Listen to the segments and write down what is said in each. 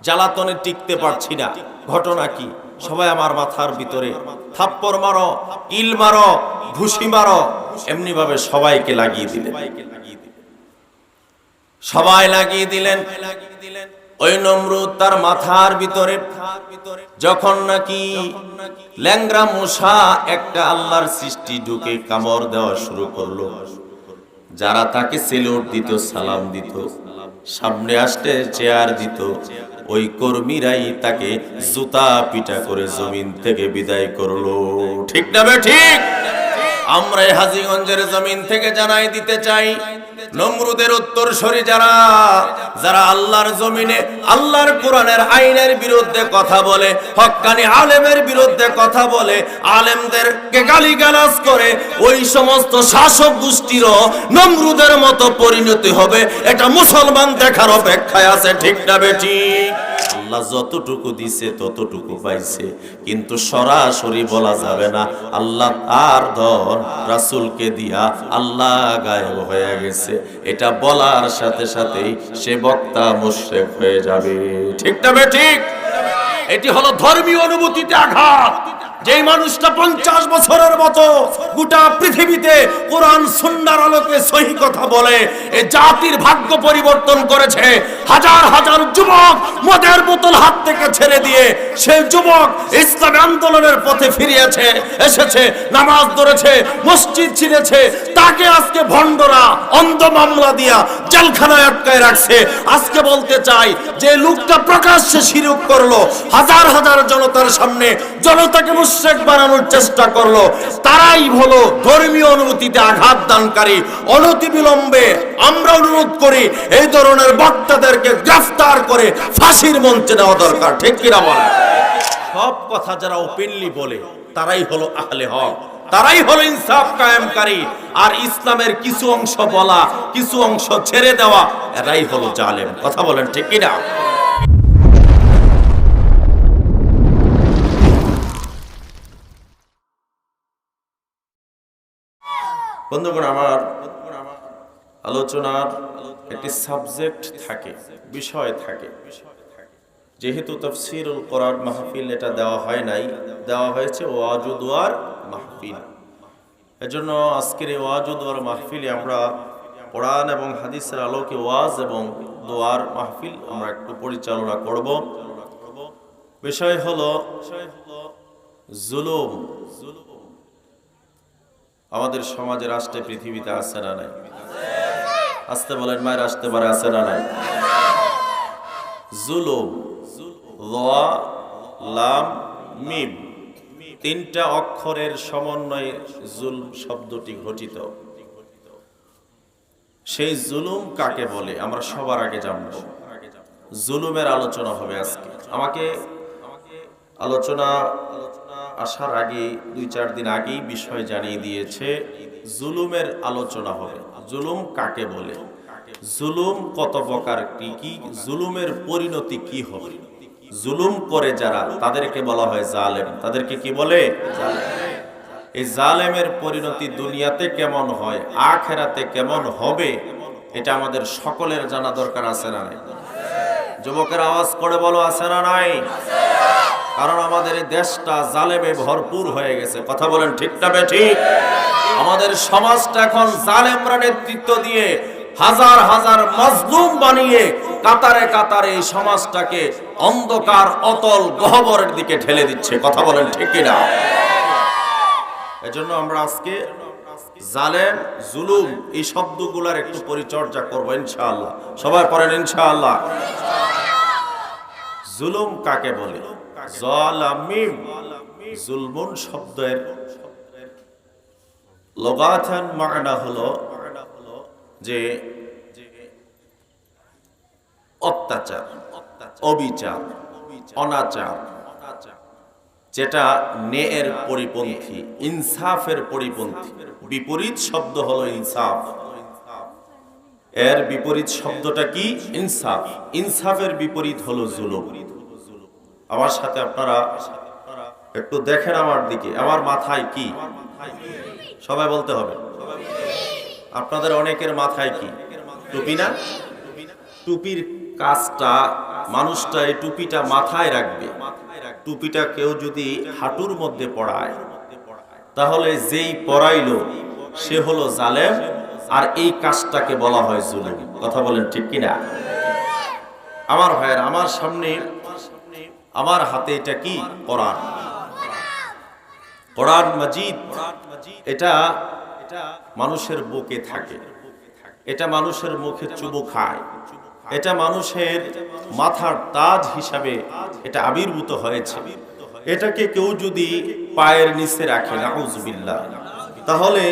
জ্বালাতনে টিকতে পারছি না। ঘটনা কি? সবাই আমার মাথার ভিতরে থাপ্পড় মারো, কিল মারো, ঘুষি মারো, এমনি ভাবে সবাইকে লাগিয়ে দিলেন। সবাই লাগিয়ে দিলেন। ওই নমরুদ তার মাথার ভিতরে যখন নাকি ল্যাংরা মশা একটা আল্লাহর সৃষ্টি ঢুকে কামড় দেওয়া শুরু করলো, যারা তাকে সেলুট দিত, সালাম দিত, সামনে আসতে চেয়ার দিত, ওই কর্মীরাই তাকে জুতা পিটা করে জমিন থেকে বিদায় করলো। ঠিক না বে ঠিক? আমরা এই হাজীগঞ্জের জমিন থেকে জানাই দিতে চাই, নমরুদের উত্তরসূরি যারা যারা আল্লাহর জমিনে আল্লাহর কোরআনের আইনের বিরুদ্ধে কথা বলে, হক্কানি আলেমের বিরুদ্ধে কথা বলে, আলেমদেরকে গালিগালাজ করে, ওই সমস্ত শাসক গোষ্ঠীরও নমরুদের মতো পরিণতি হবে, এটা মুসলমান দেখার অপেক্ষায় আছে। ঠিক না বেটি? আল্লাহ যতটুকু দিছে ততটুকু পাইছে, কিন্তু সরাসরি বলা যাবে না আল্লাহ তার ধন রাসূলকে দিয়া আল্লাহ গায়েব হয়ে গেছে, এটা বলার সাথে সাথেই সে বক্তা মুশরিক হয়ে যাবে। ঠিক না বে ঠিক? এটি হলো ধর্মীয় অনুভূতিতে আঘাত। যেই মানুষটা 50 বছরের মতো গোটা পৃথিবীতে কোরআন সুন্নাহর আলোকে সহি কথা বলে, এই জাতির ভাগ্য পরিবর্তন করেছে। হাজার হাজার যুবক মদের বোতল হাত থেকে ছেড়ে দিয়ে সেই যুবক ইসলামী আন্দোলনের পথে ফিরিয়েছে, এসেছে, নামাজ ধরেছে, মসজিদ ছিঁড়েছে, তাকে আজকে ভণ্ডরা অন্ধ মামলা দিয়া জেলখানায় আটকায় রাখছে। আজকে বলতে চাই, যে লোকটা প্রকাশ্যে শিরক করলো, হাজার হাজার জনতার সামনে জনতাকে মুশরিক বানানোর চেষ্টা করলো, তারাই হলো ধর্মীয় অনুভূতিতে আঘাত দানকারী। অনতিবিলম্বে আমরা অনুরোধ করি এই ধরনের বক্তাদেরকে গ্রেফতার করে ফাঁসির মঞ্চে নেওয়া দরকার। ঠিক কিনা বলেন? সব কথা যারা ওপেনলি বলে তারাই হলো আহলে হক, তারাই হলো ইনসাফ কায়েমকারী। আর ইসলামের কিছু অংশ বলা, কিছু অংশ ছেড়ে দেওয়া, এরাই হলো জালেম। কথা বলেন ঠিক কিনা? বন্ধুগণ, আমার আলোচনার একটি সাবজেক্ট থাকে, বিষয় থাকে। যেহেতু তাফসীরুল কোরআন মাহফিল এটা দেওয়া হয় নাই, দেওয়া হয়েছে ওয়াজ ও দুয়ার মাহফিল। এজন্য আজকের এই ওয়াজ ও দুয়ার মাহফিলে আমরা কোরআন এবং হাদিসের আলোকে ওয়াজ এবং দুয়ার মাহফিল আমরা একটু পরিচালনা করব। বিষয় হলো জুলুম। আমাদের সমাজে, রাষ্ট্রে, পৃথিবীতে আছে না নাই? আসতে বলেন, মায়ের আসতে পারে, আছে না নাই? জুলুম, লা, লাম, মিম, তিনটা অক্ষরের সমন্বয়ে জুলম শব্দটি গঠিত। সেই জুলুম কাকে বলে আমরা সবার আগে জানব। জুলুমের আলোচনা হবে আজকে। আমাকে আলোচনা আসার আগে 2-4 দিন আগেই বিষয় জানিয়ে দিয়েছে, জুলুমের আলোচনা হবে। জুলুম কাকে বলে, জুলুম কত প্রকার, কি কি, জুলুমের পরিণতি কি হবে। জুলুম করে যারা, তাদেরকে বলা হয় জালেম। তাদেরকে কি বলে? জালেম। এই জালেমের পরিণতি দুনিয়াতে কেমন হয়, আখিরাতে কেমন হবে, এটা আমাদের সকলের জানা দরকার। আছে না নাই? যুবকের আওয়াজ করে বলো, আছে না নাই? কারণ আমাদের এই দেশটা জালেমে ভরপুর হয়ে গেছে। কথা বলেন ঠিক না ঠিক? আমাদের সমাজটা এখন জালেমরা নেতৃত্ব দিয়ে হাজার হাজার মাজলুম বানিয়ে কাতারে কাতারে এই সমাজটাকে অন্ধকার অতল গহ্বরের দিকে ঠেলে দিচ্ছে। কথা বলেন ঠিক কিনা? এজন্য আমরা আজকে জালেম, জুলুম এই শব্দগুলোর একটু পরিচর্যা করবো ইনশাআল্লাহ। সবাই পড়েন ইনশাআল্লাহ। জুলুম কাকে বলে? জালামিম, জুলমুন শব্দের লগাতান মানা হলো যে অত্যাচার, অবিচার, অনাচার, যেটা ন্যায়ের পরিপন্থী, ইনসাফের পরিপন্থী। বিপরীত শব্দ হলো ইনসাফ। এর বিপরীত শব্দটা কি? ইনসাফ। ইনসাফের বিপরীত হলো জুলুম। আমার সাথে আপনারা একটু দেখেন আমার দিকে, আমার মাথায় কি? সবাই বলতে হবে। আপনাদের অনেকের মাথায় কি? টুপি না? টুপির কাজটা মানুষটা এই টুপিটা মাথায় রাখবে, টুপিটা কেউ যদি হাঁটুর মধ্যে পড়ায় তাহলে যেই পড়াইলো সে হলো জালেম, আর এই কাজটাকে বলা হয় জুলুম। কথা বলেন ঠিক কিনা? আমার ভাইয়ের, আমার সামনে আমার হাতে এটা কি? কোরআন, কোরআন মাজিদ। এটা মানুষের বুকে থাকে, এটা মানুষের মুখে চুমু খায়, এটা মানুষের মাথার তাজ হিসাবে এটা আবির্ভূত হয়েছে। এটাকে কেউ যদি পায়ের নিচে রাখে, নাউজুবিল্লাহ, তাহলে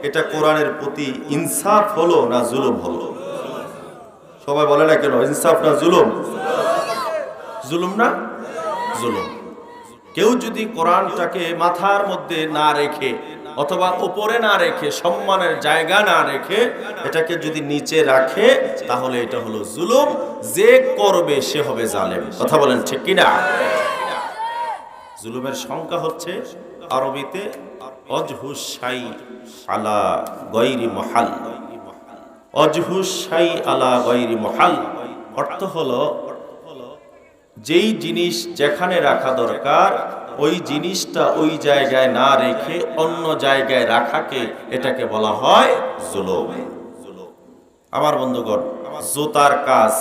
এটা কোরআনের প্রতি ইনসাফ হলো না জুলুম হলো? সবাই বলে না কেন, ইনসাফ না জুলুম? জুলুম না? জুলুম। কেউ যদি কোরআনটাকে মাথার মধ্যে না রেখে অথবা উপরে না রেখে, সম্মানের জায়গা না রেখে এটাকে যদি নিচে রাখে তাহলে এটা হলো জুলুম। যে করবে সে হবে জালেম। কথা বলেন ঠিক কিনা? জুলুমের সংখ্যা হচ্ছে আরবিতে অজহুস শাই আলা গায়রি মুহাল। অজহুস শাই আলা গায়রি মুহাল অর্থ হলো যেই জিনিস যেখানে রাখা দরকার ওই জিনিসটা ওই জায়গায় না রেখে অন্য জায়গায় রাখাকে এটাকে বলা হয় জুলুম। আমার বন্ধুগণ, জুতার কাজ,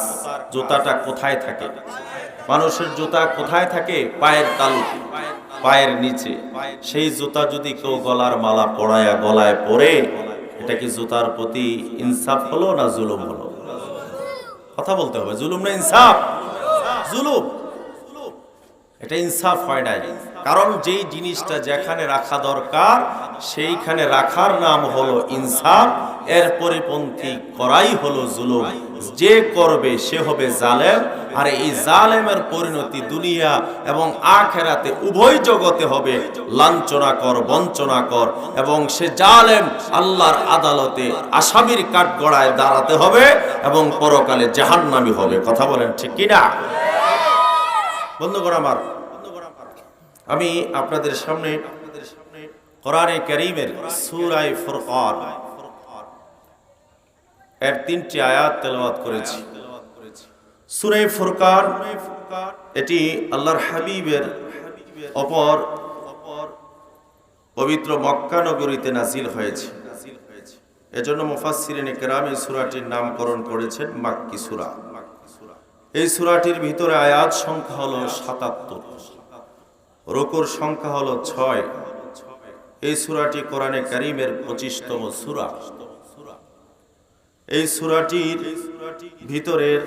জুতাটা কোথায় থাকে? মানুষের জুতা কোথায় থাকে? পায়ের তালুতে, পায়ের নিচে। সেই জুতা যদি কেউ গলার মালা পরায়া গলায় পরে, এটা কি জুতার প্রতি ইনসাফ হলো না জুলুম হলো? কথা বলতে হবে, জুলুম না ইনসাফ? জুলুম। এটা ইনসাফ হয় নাই, কারণ যেই জিনিসটা যেখানে রাখা দরকার সেইখানে রাখার নাম হলো ইনসাফ, এর পরিপন্থী করাই হলো জুলুম। যে করবে সে হবে জালেম, আর এই জালেমের পরিণতি দুনিয়া এবং আখিরাতে উভয় জগতে হবে লাঞ্ছনাকর, বঞ্চনাকর, এবং সে জালেম আল্লাহর আদালতে আসামির কাঠগড়ায় দাঁড়াতে হবে এবং পরকালে জাহান্নামী হবে। কথা বলেন ঠিক কিনা? বন্ধুগণ আমার, আমি আপনাদের সামনে কোরআনে কারীমের সূরা ফুরকান এর 3টি আয়াত তেলাওয়াত করেছি। সূরা ফুরকান এটি আল্লাহর হাবিবের অপর পবিত্র মক্কা নগরীতে নাজিল হয়েছে। এজন্য মুফাসসিরিনে কেরাম এই সূরাটির নামকরণ করেছেন মাক্কি সূরা। এই সূরাটির ভিতরে আয়াত সংখ্যা হলো ৭৭, রুকুর সংখ্যা হলো 6। এই সূরাটি কোরআনে কারীমের 25তম সূরা। এই সূরাটির ভিতরের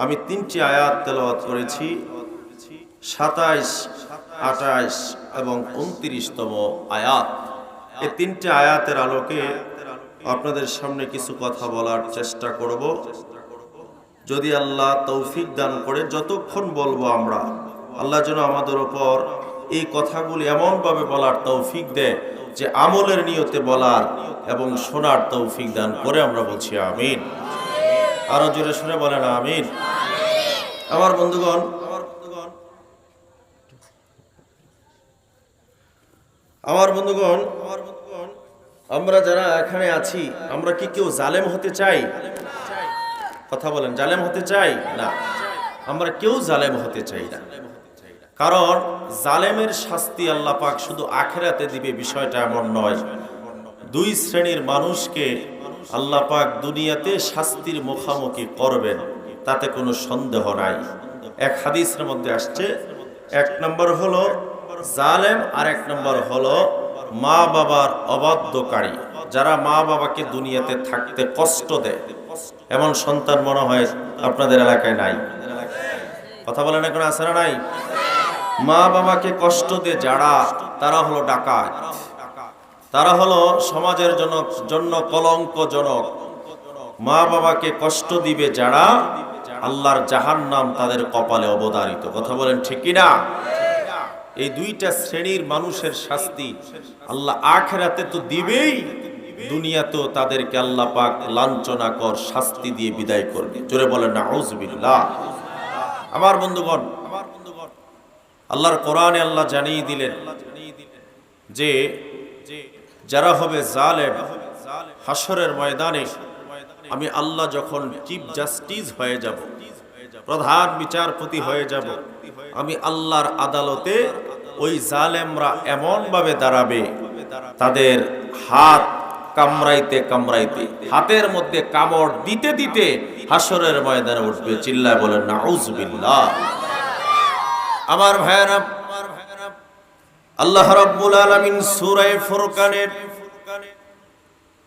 আমি 3টি আয়াত তেলাওয়াত করেছি, 27, 28 এবং 29তম আয়াত। এই 3টি আয়াতের আলোকে আপনাদের সামনে কিছু কথা বলার চেষ্টা করব। যদি আল্লাহ তৌফিক দান করে যতক্ষণ বলবো আমরা, আল্লাহ যেন আমাদের উপর এই কথাগুলি এমনভাবে বলার তৌফিক দেয় যে আমলের নিয়তে বলার এবং শোনার তৌফিক দান করে। আমরা বলছি আমিন। আরো জোরে শুনে বলেন আমিন। আমার বন্ধুগণ, আমরা যারা এখানে আছি, আমরা কি কেউ জালেম হতে চাই? কথা বলেন, জালেম হতে চাই না? আমরা কেউ জালেম হতে চাই না, কারণ জালেমের শাস্তি আল্লাহ পাক শুধু আখিরাতে দিবে বিষয়টা এমন নয়। 2 শ্রেণীর মানুষকে আল্লাহ পাক দুনিয়াতে শাস্তির মুখোমুখি করবেন, তাতে কোনো সন্দেহ নাই। এক হাদিসের মধ্যে আসছে, 1 নম্বর হলো জালেম, আর 1 নম্বর হলো মা বাবার অবাধ্যকারী। যারা মা বাবাকে দুনিয়াতে থাকতে কষ্ট দেয়, এমন সন্তান মনে হয় আপনাদের এলাকায় নাই? কথা বলেন, এখন আছে না নাই? মা বাবাকে কষ্ট দিয়ে যারা, তারা হলো ডাকাত, তারা হলো সমাজের জন্য কলঙ্কজনক। মা বাবাকে কষ্ট দিবে যারা, আল্লাহর জাহান্নাম তাদের কপালে অবধারিত। কথা বলেন ঠিক কিনা? এই 2টা শ্রেণীর মানুষের শাস্তি আল্লাহ আখিরাতে তো দিবেই, দুনিয়াতেও তাদেরকে আল্লাহ পাক লাঞ্ছনাকর শাস্তি দিয়ে বিদায় করবে। জোরে বলেন নাউজুবিল্লাহ। আমার বন্ধুগণ, আল্লাহর কোরআনে আল্লাহ জানিয়ে দিলেন যে যারা হবে জালেম, হাসরের ময়দানে আমি আল্লাহ যখন চিফ জাস্টিস হয়ে যাব, প্রধান বিচারপতি হয়ে যাব, আমি আল্লাহর আদালতে ওই জালেমরা এমন ভাবে দাঁড়াবে, তাদের হাত কামড়াইতে কামড়াইতে, হাতের মধ্যে কামড় দিতে দিতে হাসরের ময়দানে উঠবে। চিল্লায় বলেন নাউজুবিল্লাহ। আমার ভাইয়েরা, আল্লাহ রাব্বুল আলামিন সূরা ফুরকানের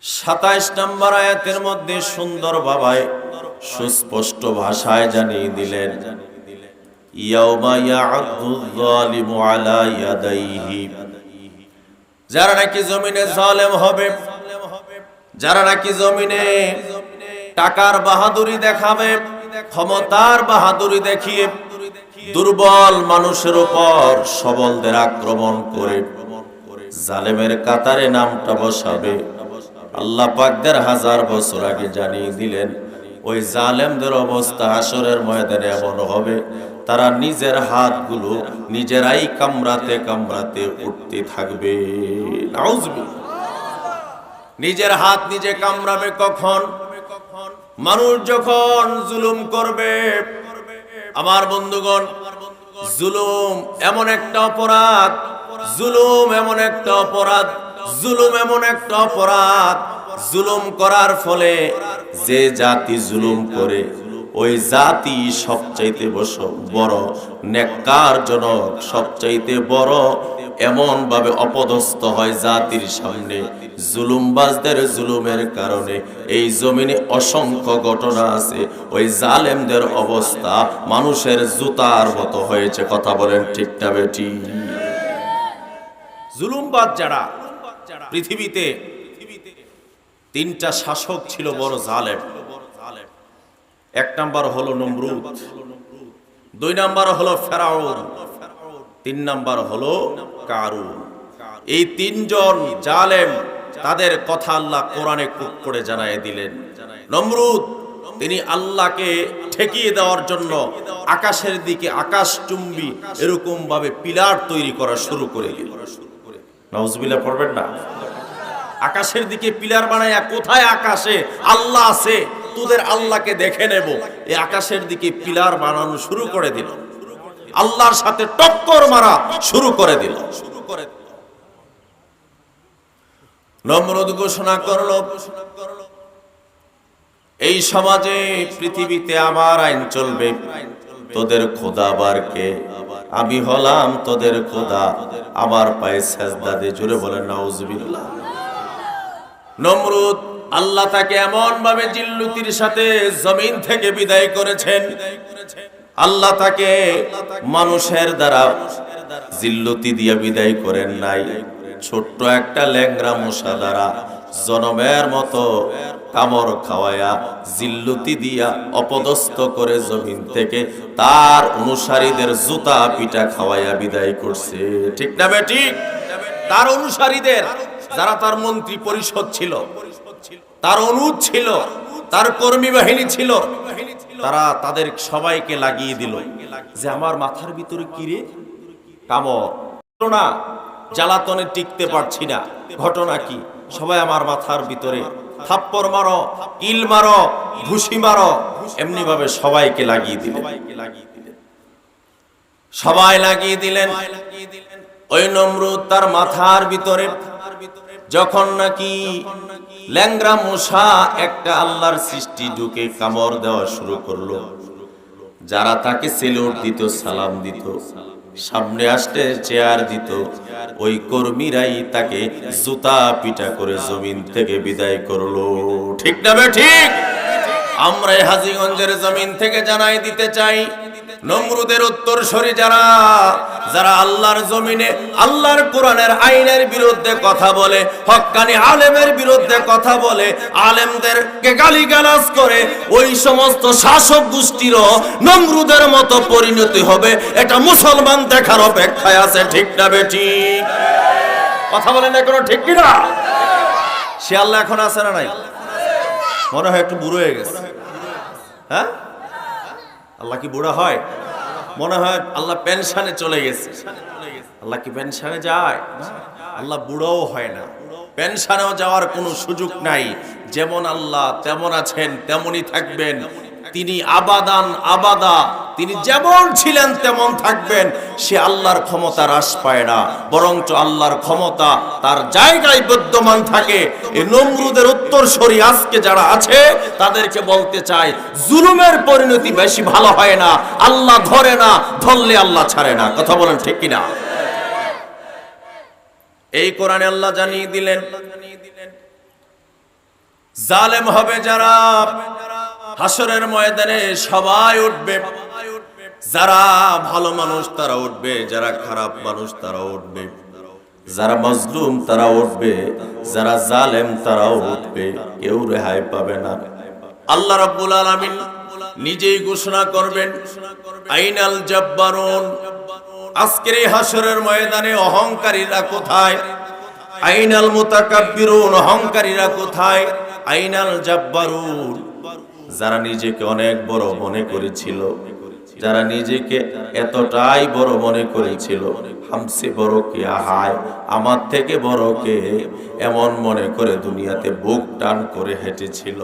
27 নম্বর আয়াতের মধ্যে সুন্দর ভাবে সুস্পষ্ট ভাষায় জানিয়ে দিলেন, ইয়াউমা ইয়া'আদুয যালিমু আলা ইয়াদাইহি, যারা নাকি জমিনে জালেম হবে, যারা নাকি জমিনে টাকার বাহাদুরি দেখাবে, ক্ষমতার বাহাদুরি দেখিয়ে দুর্বল মানুষের উপর সবলদের আক্রমণ করে জালেমের কাতারে নামটা বসাবে, আল্লাহ পাক ১,৫০০ বছর আগে জানিয়ে দিলেন ওই জালেমদের অবস্থা হাসরের ময়দানে এমন হবে, তারা নিজের হাতগুলো নিজেরাই কামড়াতে কামড়াতে উঠতে থাকবে। নাউজুবিল্লাহ। নিজের হাত নিজে কামড়াবে কখন? মানুষ যখন জুলুম করবে। আমার বন্ধুগণ, জুলুম এমন একটা অপরাধ, জুলুম এমন একটা অপরাধ, জুলুম এমন একটা অপরাধ, জুলুম করার ফলে যে জাতি জুলুম করে ওই জাতি সবচাইতে বড় নেককারজনক, সবচাইতে বড় এমন ভাবে অপদস্থ হয় জাতির সামনে। জুলুমবাজদের জুলুমের কারণে এই জমিনে অসংখ্য ঘটনা আছে, ওই জালেমদের অবস্থা মানুষের জুতার মতো হয়েছে। কথা বলেন ঠিক না বেটি? জুলুমবাজ যারা, পৃথিবীতে 3টা শাসক ছিল বড় জালেম। 1 নাম্বার হলো নমরুদ, 2 নাম্বার হলো ফেরাউন, 3 নাম্বার হলো কারুন। এই 3 জন জালেম, তাদের কথা আল্লাহ কোরআনে খুব করে জানায় দিলেন। নমরুদ, তিনি আল্লাহকে ঠেকিয়ে দেওয়ার জন্য আকাশের দিকে আকাশচুম্বী এরকম ভাবে পিলার তৈরি করা শুরু করে দিল। নাউজুবিল্লাহ পড়বেন না? আকাশের দিকে পিলার বানায়া, কোথায় আকাশে আল্লাহ আছে, তোদের আল্লাহকে দেখে নেব, এই আকাশের দিকে পিলার বানানো শুরু করে দিল, আল্লাহর সাথে টক্কর মারা শুরু করে দিল। নমরুদ ঘোষণা করল, এই সমাজে পৃথিবীতে আমার আইন চলবে, তোদের খোদা আবার কে? আমি হলাম তোদের খোদা, আমার পায়ে সেজদা দে। জোরে বলেন নাউজুবিল্লাহ। নমরুদ, আল্লাহ তাকে এমন ভাবে জিল্লুতির সাথে জমিন থেকে বিদায় করেছেন, আল্লাহ তাকে মানুষের দ্বারা জিল্লুতি দিয়ে বিদায় করেন নাই, ছোট্ট একটা ল্যাংড়া মশা দ্বারা জনমের মতো কামড় খাওয়ায়া জিল্লুতি দিয়া অপদস্থ করে জমিন থেকে তার অনুসারীদের জুতা পিটা খাওয়ায়া বিদায় করছে। ঠিক না বেটি? তার অনুসারীদের, যারা তার মন্ত্রী পরিষদ ছিল, তার অনুজ ছিল, তার কর্মী বাহিনী ছিল, তারা তাদের সবাইকে লাগিয়ে দিল যে আমার মাথার ভিতরে কি রে? কামড় না, জ্বালাতনে টিকতে পারছি না, ঘটনা কি? সবাই আমার মাথার ভিতরে থাপ্পড় মারো, কিল মারো, ঘুষি মারো, এমনি ভাবে সবাইকে লাগিয়ে দিলেন। সবাই লাগিয়ে দিলেন। ওই নমরুদ তার মাথার ভিতরে যখন নাকি ল্যাংড়া মশা একটা আল্লাহর সৃষ্টি ঢুকে কামড় দেওয়া শুরু করলো, যারা তাকে সেলুট দিত, সালাম দিত, সামনে আসতে চেয়ার দিত, ওই কর্মীরাই তাকে জুতা পিটা করে জমিন থেকে বিদায় করলো। ঠিক না বে ঠিক? আমরা হাজীগঞ্জের জমিন থেকে জানাই দিতে চাই, নমরুদের উত্তরসূরি যারা, যারা আল্লাহর জমিনে আল্লাহর কোরআনের আইনের বিরুদ্ধে কথা বলে, হক্কানি আলেমের বিরুদ্ধে কথা বলে, আলেমদেরকে গালিগালাজ করে, ওই সমস্ত শাসক গোষ্ঠীরও নমরুদের মতো পরিণতি হবে, এটা মুসলমান দেখার অপেক্ষায় আছে। ঠিক না বেটি? কথা বলেন না কোনো, ঠিক কিনা? সে আল্লাহ এখন আছে না নাই? মনে হয় একটু বুড়ো হয়ে গেছে। হ্যাঁ, আল্লাহ কি বুড়া হয়? মনে হয় আল্লাহ পেনশনে চলে গেছে। আল্লাহ কি পেনশনে যায়? আল্লাহ বুড়াও হয় না, পেনশনেও যাওয়ার কোনো সুযোগ নাই। যেমন আল্লাহ তেমন আছেন, তেমনই থাকবেন, তিনি আবাদান আবাদা, তিনি যেমন ছিলেন তেমন থাকবেন। সে আল্লাহর ক্ষমতা হ্রাস পায় না, বরঞ্চ আল্লাহর ক্ষমতা তার জায়গায় বিদ্যমান থাকে। এই নমরুদের উত্তরসূরি আজকে যারা আছে তাদেরকে বলতে চাই, জুলুমের পরিণতি বেশি ভালো হয় না। আল্লাহ ধরে না, ধরলে আল্লাহ ছাড়ে না। কথা বলেন ঠিক কিনা? এই কোরআনে আল্লাহ জানিয়ে দিলেন, জালেম হবে যারা, হাসরের ময়দানে সবাই উঠবে। যারা ভালো মানুষ তারা উঠবে, যারা খারাপ মানুষ তারা উঠবে, যারা মজলুম তারা উঠবে, যারা জালেম তারাও উঠবে, কেউ রেহাই পাবে না। আল্লাহ রাব্বুল আলামিন নিজেই ঘোষণা করবেন, আইনাল জাব্বারুন, আজকের এই হাসরের ময়দানে অহংকারীরা কোথায়? আইনাল মুতাকাব্বিরুন, অহংকারীরা কোথায়? আইনাল জাব্বারুন, যারা নিজেকে অনেক বড় মনে করেছিল, যারা নিজেকে এতটাই বড় মনে করেছিল, হামসে বড় কে, আহায় আমার থেকে বড় কে, এমন মনে করে দুনিয়াতে বুক টান করে হেঁটেছিল।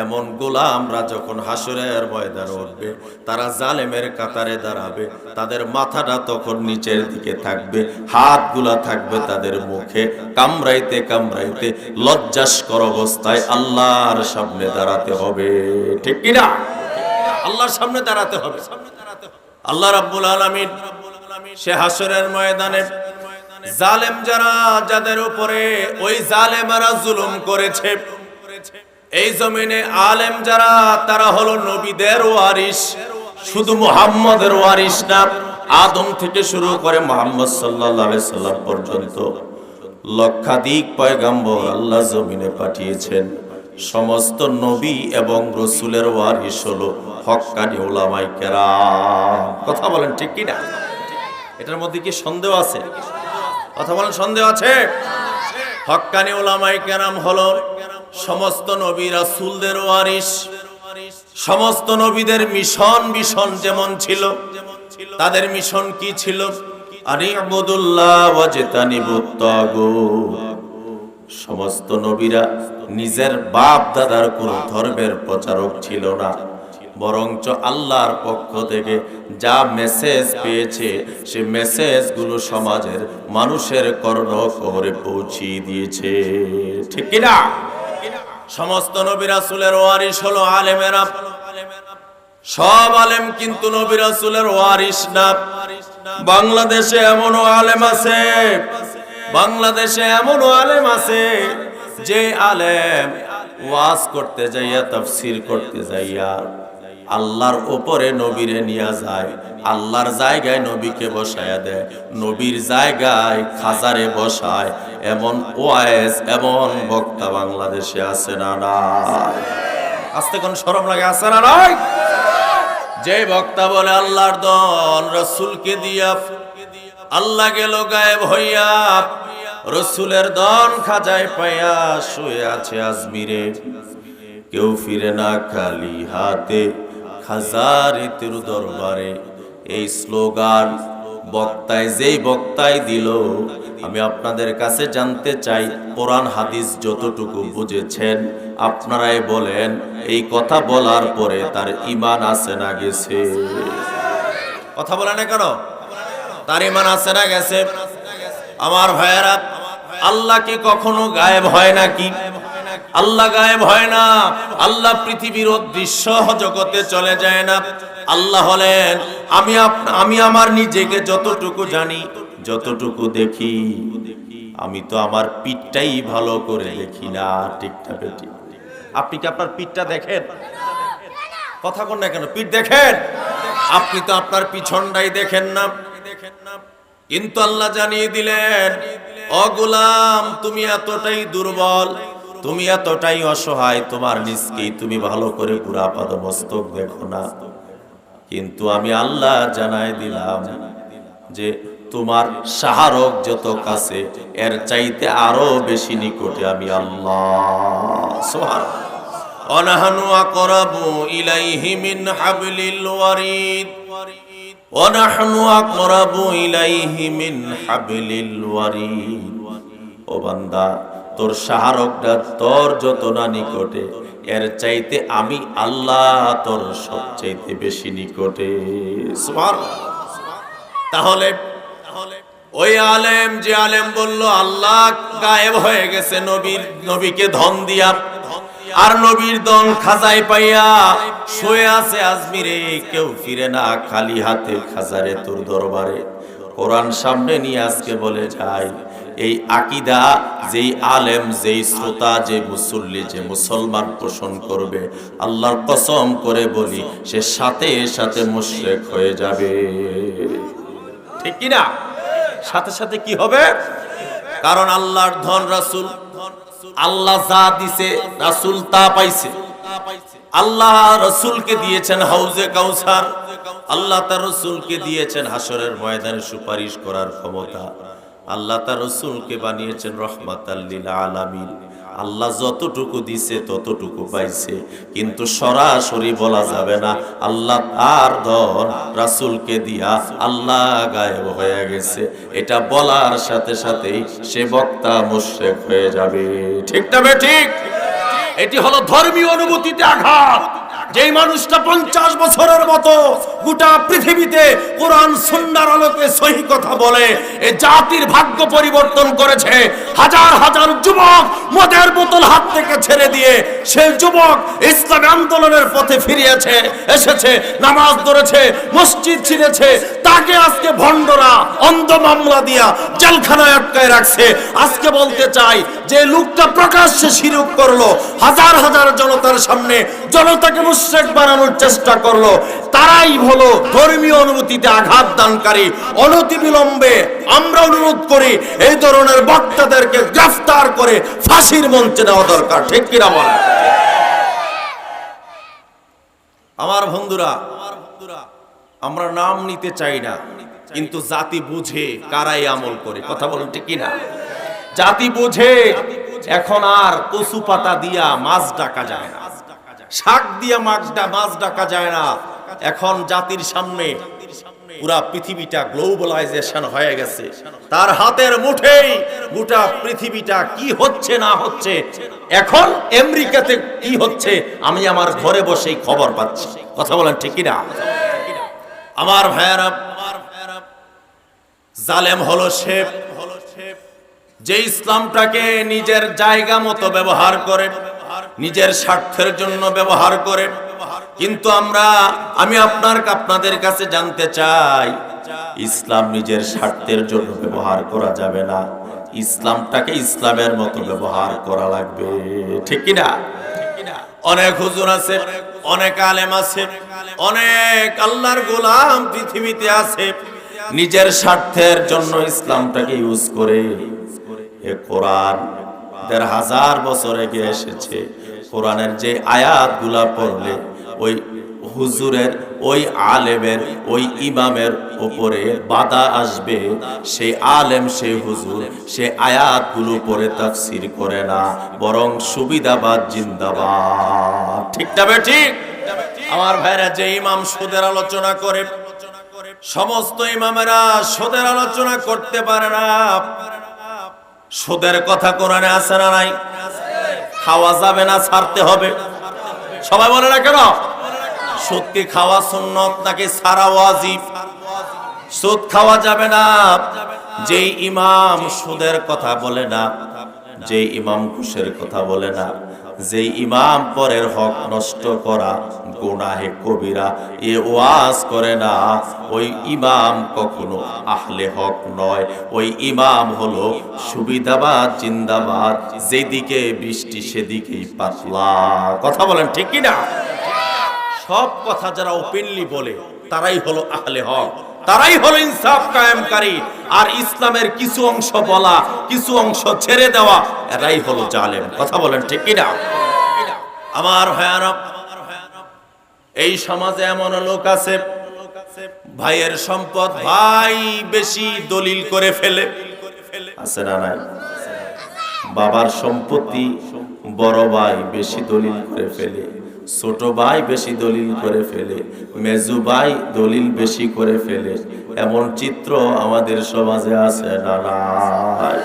এমন গোলামরা যখন হাসরের ময়দানে উঠবে, তারা জালেমের কাতারে দাঁড়াবে, তাদের মাথাটা তখন নিচের দিকে থাকবে, হাতগুলা থাকবে তাদের মুখে, কামড়াইতে কামড়াইতে লজ্জাস্কর অবস্থায় আল্লাহর সামনে দাঁড়াতে হবে। ঠিক কিনা? আল্লাহর সামনে দাঁড়াতে হবে। আল্লাহ রাব্বুল আলামিন সে হাসরের ময়দানে জালেম যারা, যাদের উপরে ওই জালেমেরা জুলুম করেছে, এই জমিনে আলেম যারা, তারা হলো নবীদের ওয়ারিস। শুধু মুহাম্মদের ওয়ারিস না, আদম থেকে শুরু করে মুহাম্মদ সাল্লাল্লাহু আলাইহি সাল্লাম পর্যন্ত লক্ষাধিক পয়গম্বর আল্লাহ জমিনে পাঠিয়েছেন। সমস্ত নবী এবং রসুলের ওয়ারিস হলো হক্কানি উলামায়ে কেরাম। কথা বলেন ঠিক কি না? এটার মধ্যে কি সন্দেহ আছে? কথা বলেন, সন্দেহ আছে? হক্কানি উলামায়ে কেরাম হলো সমস্ত নবী রাসূলদের ওয়ারিস। সমস্ত নবীদের মিশন যেমন ছিল, তাদের মিশন কি ছিল? আনিবুদুল্লাহ ওয়াজতানিবুত তাগুত। সমস্ত নবীরা নিজের বাপ দাদার কোন ধর্মের প্রচারক ছিল না, বরঞ্চ আল্লাহর পক্ষ থেকে যা মেসেজ পেয়েছে সে মেসেজগুলো সমাজের মানুষের কর্ণকুহরে পৌঁছিয়ে দিয়েছে। ঠিক কি না? সমস্ত নবী রাসূলের ওয়ারিস হলো আলেমেরা। সব আলেম কিন্তু নবী রাসূলের ওয়ারিস না। বাংলাদেশে এমনও আলেম আছে, বাংলাদেশে এমনও আলেম আছে যে আলেম ওয়াজ করতে যাইয়া, তাফসীর করতে যাইয়া আল্লাহর উপরে নবীরে নিয়ে যায়, আল্লাহর জায়গায় নবীকে বসায়া দেয়, নবীর জায়গায় খাজারে বসায়। এমন ওয়াইজ, এমন বক্তা বাংলাদেশে আছে না নাই? আস্তে কোন শরম লাগে, আছে না নাই? যে বক্তা বলে আল্লাহর দন রাসূলকে দিয়া, আল্লাহ গেল গায়েব হইয়া, রসুলের দন খাজায় পাইয়া শুয়ে আছে আজমিরে, কেউ ফিরে না খালি হাতে খাজারে তিরু দরবারে। এই স্লোগান বক্তায়, যেই বক্তায় দিল, আমি আপনাদের কাছে জানতে চাই, কোরআন হাদিস যতটুকু বুঝেছেন আপনারাই বলেন, এই কথা বলার পরে তার ঈমান আছে না গেছে? কথা বলে না কেন? তার ঈমান আছে না গেছে? আমার ভাইয়েরা, আল্লাহ কি কখনো গায়েব হয় নাকি? আল্লাহ গায়েব হয় না। আল্লাহ পৃথিবীর অদৃশ্য জগতে চলে যায় না। আল্লাহ হলেন, আমি আমার নিজেকে যতটুকু জানি, যতটুকু দেখি, আমি তো আমার পিঠটাই ভালো করে দেখি না। ঠিকটা বেটি? আপনি কি আপনার পিঠটা দেখেন? কথা কোন না কেন? পিঠ দেখেন? আপনি তো আপনার পিছনটাই দেখেন না। কিন্তু আল্লাহ জানিয়ে দিলেন, ও গোলাম, তুমি এতটাই দুর্বল, তুমি এতটাই অসহায়, তোমার নিজকেই তুমি ভালো করে পুরা পাদমস্তক দেখো না। কিন্তু আমি আল্লাহ জানাই দিলাম যে তোমার শাহরগ যত কাছে, এর চাইতে আরো বেশি নিকটে আমি আল্লাহ। সুবহানাল্লাহ। অনাহনু আকরাবু ইলাইহি মিন হাবলিল ওয়ারিদ, ওয়ানাহনু আকরাবু ইলাইহি মিন হাবলিল ওয়ারিদ। ও বান্দা, তোর শাহরগটা তোর যত না নিকটে, এর চাইতে আমি আল্লাহ তোর সবচাইতে বেশি নিকটে। সুবহানাল্লাহ। তাহলে ওই আলেম, যে আলেম বলল আল্লাহ গায়েব হয়ে গেছে নবীকে ধন দিয়া, আর নবীর ধন খাজায় পাইয়া শুয়ে আছে আজমিরে, কেউ ফিরে না খালি হাতে খাজারে তোর দরবারে। কোরআন সামনে নিয়ে আজকে বলে যায়, এই আকীদা যেই আলেম, যেই শ্রোতা, যে মুসল্লি, যে মুসলমান পোষণ করবে, আল্লাহর কসম করে বলি সে সাথে সাথে মুশরিক হয়ে যাবে। ঠিক কি না? সাথে সাথে কি হবে? কারণ আল্লাহর ধন রাসূল, আল্লাহ যা দিছে রাসূল তা পাইছে। আল্লাহ রাসূলকে দিয়েছেন হাউজে কাউসার, আল্লাহ তার রাসূলকে দিয়েছেন হাসরের ময়দানে সুপারিশ করার ক্ষমতা, আল্লাহ তার রাসূলকে বানিয়েছেন রাহমাতাল লিল আলামিন। আল্লাহ যতটুকু দিছে ততটুকু পাইছে, কিন্তু সরাসরি বলা যাবে না আল্লাহ তার ধন রাসূলকে দিয়া আল্লাহ গায়েব হয়ে গেছে। এটা বলার সাথে সাথেই সে বক্তা মুশরিক হয়ে যাবে। ঠিক না ঠিক? এটি হলো ধর্মীয় অনুভূতিতে আঘাত। যেই মানুষটা 50 বছরের মতো গোটা পৃথিবীতে কোরআন সুন্নাহর আলোকে সহি কথা বলে, এই জাতির ভাগ্য পরিবর্তন করেছে। হাজার হাজার যুবক মদের বোতল হাত থেকে ছেড়ে দিয়ে সেই যুবক ইসলামী আন্দোলনের পথে ফিরিয়েছে, এসেছে, নামাজ ধরেছে, মসজিদ ছিঁড়েছে, তাকে আজকে ভণ্ডরা অন্ধ মামলা দিয়া জেলখানায় আটকায় রাখছে। আজকে বলতে চাই, যে লোকটা প্রকাশ্যে শিরক করলো, হাজার হাজার জনতার সামনে জনতাকে মুশরিক বানানোর চেষ্টা করলো, তারাই হলো ধর্মীয় অনুভূতিতে আঘাত দানকারী। অনতিবিলম্বে আমরা অনুরোধ করি এই ধরনের বক্তাদেরকে গ্রেফতার করে ফাঁসির মঞ্চে নেওয়া দরকার। ঠিক কিনা বলেন? আমার বন্ধুরা, আমরা নাম নিতে চাই না, কিন্তু জাতি বুঝে কারাই আমল করে। কথা বলেন ঠিক কিনা? জাতি বুঝে এখন আর কচু পাতা দিয়া মাছ ডাকা যায় না, শাক দিয়া মাছ ডাকা যায় না। এখন জাতির সামনে পুরা পৃথিবীটা গ্লোবালাইজেশন হয়ে গেছে, তার হাতের মুঠেই গোটা পৃথিবীটা কি হচ্ছে না হচ্ছে, এখন আমেরিকাতে কি হচ্ছে আমি আমার ঘরে বসেই খবর পাচ্ছি। কথা বলেন ঠিক কিনা? আমার ভাইয়েরা, জালেম হলো সে যে ইসলামটাকে নিজের জায়গা মতো ব্যবহার করে, নিজের স্বার্থের জন্য ব্যবহার করে। কিন্তু আমি আপনাদের কাছে জানতে চাই, ইসলাম নিজের স্বার্থের জন্য ব্যবহার করা যাবে না, ইসলামটাকে ইসলামের মতো ব্যবহার করা লাগবে। ঠিক কিনা? অনেক হুজুর আছে, অনেক আলেম আছে, অনেক আল্লাহর গোলাম পৃথিবীতে আছে, নিজের স্বার্থের জন্য ইসলামটাকে ইউজ করে। এ কোরআন ১৫০০ বছর আগে এসেছে। কোরআনের যে আয়াতগুলা পড়লে ওই হুজুরের, ওই আলেমের, ওই ইমামের উপরে বাধা আসবে, সেই আলেম, সেই হুজুর সে আয়াতগুলো পড়ে তাফসীর করে না, বরং সুবিধাবাদ জিন্দাবাদ। ঠিক না ঠিক? আমার ভাইরা, যে ইমাম সুদের আলোচনা করে, সমস্ত ইমামেরা সুদের আলোচনা করতে পারে না। সুদের কথা কোরআনে আছে না নাই? খাওয়া যাবে না, ছাড়তে হবে। সবাই বলে না কেন? সুদ কি খাওয়া সুন্নত নাকি ছাড়া ওয়াজিব? সুদ খাওয়া যাবে না। যেই ইমাম সুদের কথা বলে না, যেই ইমাম ঘুষের কথা বলে না, যেই ইমাম পরের হক নষ্ট করা গুনাহে কবিরা এ ওয়াজ করে না, ওই ইমাম কখনো আহলে হক নয়। ওই ইমাম হলো সুবিধাবাদ জিন্দাবাদ, যেদিকে বৃষ্টি সেদিকেই পাতলা। কথা বলেন ঠিক কি না? সব কথা যারা ওপেনলি বলে তারাই হলো আহলে হক, তারাই হলো ইনসাফ কায়েমকারী। আর ইসলামের কিছু অংশ বলা, কিছু অংশ ছেড়ে দেওয়া, এরাই হলো জালেম। কথা বলেন ঠিক কি না? আমার ভাইয়ারা, এই সমাজে এমন লোক আছে, ভাইয়ের সম্পদ ভাই বেশি দলিল করে ফেলে, আছে না নাই? বাবার সম্পত্তি বড় ভাই বেশি দলিল করে ফেলে, ছোট ভাই বেশি দলিল করে ফেলে, মেজু ভাই দলিল বেশি করে ফেলে। এমন চিত্র আমাদের সমাজে আছে না নাই?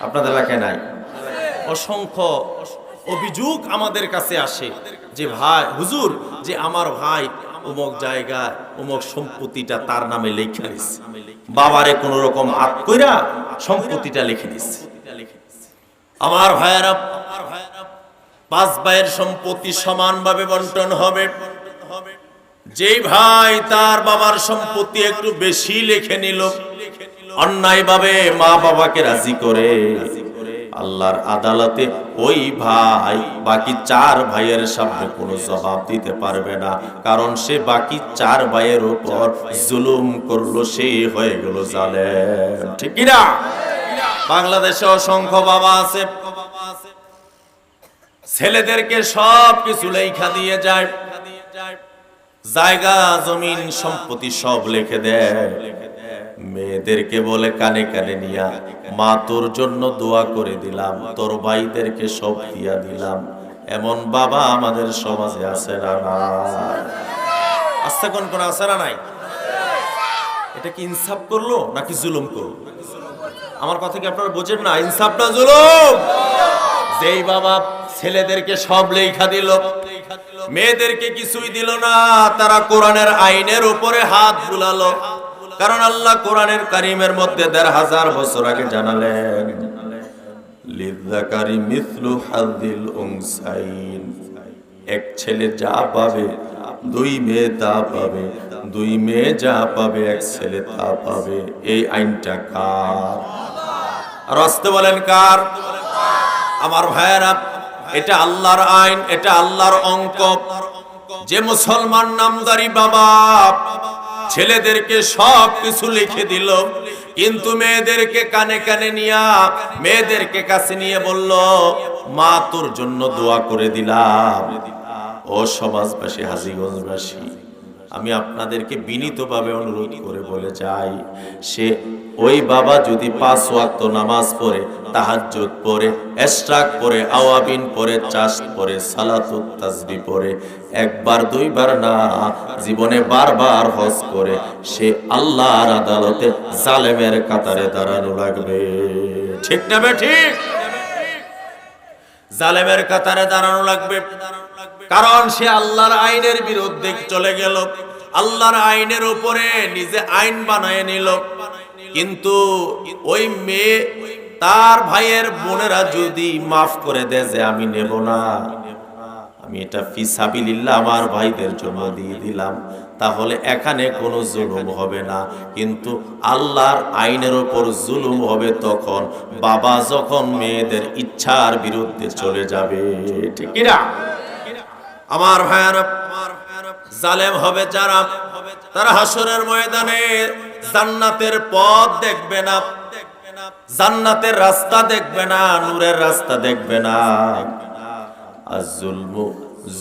আপনাদের এলাকায় নাই? অসংখ্য অভিযোগ আমাদের কাছে আসে যে ভাই হুজুর, যে আমার ভাই অমুক জায়গায় অমুক সম্পত্তিটা তার নামে লেখা নিচ্ছে, বাবারে কোন রকম হাত কইরা সম্পত্তিটা লিখে দিচ্ছে। আমার ভাইয়েরা, 5 ভাইয়ের সম্পত্তি সমানভাবে বন্টন হবে। যেই ভাই তার বাবার সম্পত্তি একটু বেশি লিখে নিল, অন্যায়ভাবে মা বাবাকে রাজি করে, আল্লাহর আদালতে ওই ভাই বাকি 4 ভাইয়ের সামনে কোনো জবাব দিতে পারবে না, কারণ সে বাকি 4 ভাইয়ের উপর জুলুম করলো, সে হয়ে গেল জালেম। ঠিক কি না? বাংলাদেশে অসংখ্য বাবা আছে, ছেলেদেরকে সব কিছু লেখা দিয়ে যায়, জায়গা জমিন সম্পত্তি সব লিখে দেয়, মেয়েদেরকে বলে কানে কানে নিয়া, মা তোর জন্য দোয়া করে দিলাম, তোর ভাইদেরকে সব দিয়া দিলাম। এমন বাবা আমাদের সমাজে আছে না? আচ্ছা, কোন আছে না নাই? এটা কি ইনসাফ করলো নাকি জুলুম করলো? আমার কথা কি আপনারা বোঝেন না? ইনসাফ না জুলুম? যেই বাবা ছেলেদেরকে সব লেখা দিল, মেয়েদেরকে কিছুই দিল না, তারা কোরআনের আইনের উপরে হাত বুলালো। কারণ আল্লাহ কোরআনের কারীমের মধ্যে ১৫০০ বছর আগে জানালেন, লিযযাকারি মিসলু হাযিল উনসাইন, এক ছেলে যা পাবে 2 মেয়ে তা পাবে, 2 মেয়ে যা পাবে 1 ছেলে তা পাবে। এই আইনটা কার? আর আসতে বলেন কার? আমার ভাইয়েরা, এটা আল্লাহর আইন, এটা আল্লাহর অঙ্ক। যে মুসলমান নামদারি বাবা ছেলেদেরকে সব কিছু লিখে দিল, কিন্তু মেয়েদেরকে কানে কানে নিয়া, মেয়েদেরকে কাছে নিয়ে বলল, মা তোর জন্য দোয়া করে দিলাম। ও সমাজবাসী, হাজীগঞ্জবাসী, আমি আপনাদেরকে বিনীতভাবে অনুরোধ করে বলে যাই, সে ওই বাবা যদি 5 ওয়াক্ত নামাজ পড়ে, তাহাজ্জুদ পড়ে, ইশরাক পড়ে, আওয়াবিন পড়ে, চাশ পড়ে, সালাতুত তাসবিহ পড়ে, 1 বার 2 বার না, জীবনে বারবার হজ করে, সে আল্লাহর আদালতে জালেমের কাতারে দাঁড়ানো লাগবে। ঠিক না বে ঠিক? জালেমের কাতারে দাঁড়ানো লাগবে, কারণ সে আল্লাহর আইনের বিরুদ্ধে চলে গেল, আল্লাহর আইনের উপরে নিজে আইন বানায় নিল। কিন্তু ওই মেয়ে, তার ভাইয়ের বোনেরা যদি মাফ করে দেয় যে আমি নেব না, আমি এটা ফিসাবিলিল্লাহ আমার ভাইদের জন্য দিয়ে দিলাম, তাহলে এখানে কোনো জুলুম হবে না। কিন্তু আল্লাহর আইনের উপর জুলুম হবে তখন, বাবা যখন মেয়েদের ইচ্ছার বিরুদ্ধে চলে যাবে। ঠিক কি না? আমার ভাইয়েরা, জালেম হবে যারা, তারা হাসরের ময়দানে জান্নাতের পথ দেখবে না, জান্নাতের রাস্তা দেখবে না, নূরের রাস্তা দেখবে না। আয-যুলমু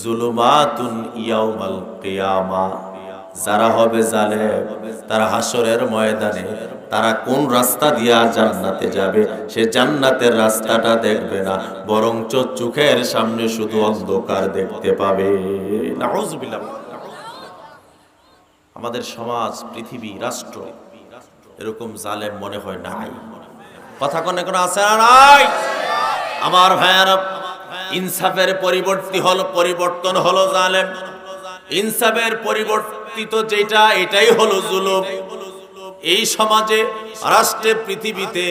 যুলুমাতুন ইয়াউমাল কিয়ামা, যারা হবে জালেম, তারা হাসরের ময়দানে তারা কোন রাস্তা দিয়া জান্নাতে যাবে, সে জান্নাতের রাস্তাটা দেখবে না, বরং চোখের সামনে শুধু অন্ধকার দেখতে পাবে। নাউযুবিল্লাহ। আমাদের সমাজ, পৃথিবী, রাষ্ট্র এরকম জালেম মনে হয় নাই। কথা কোন আছে না নাই? আমার ভাইয়েরা, ইনসাফের পরিবর্তন হলো জালেম, ইনসাফের পরিবর্তিত যেটা, এটাই হলো জুলুম। এই সমাজে, রাষ্ট্রে, পৃথিবীতে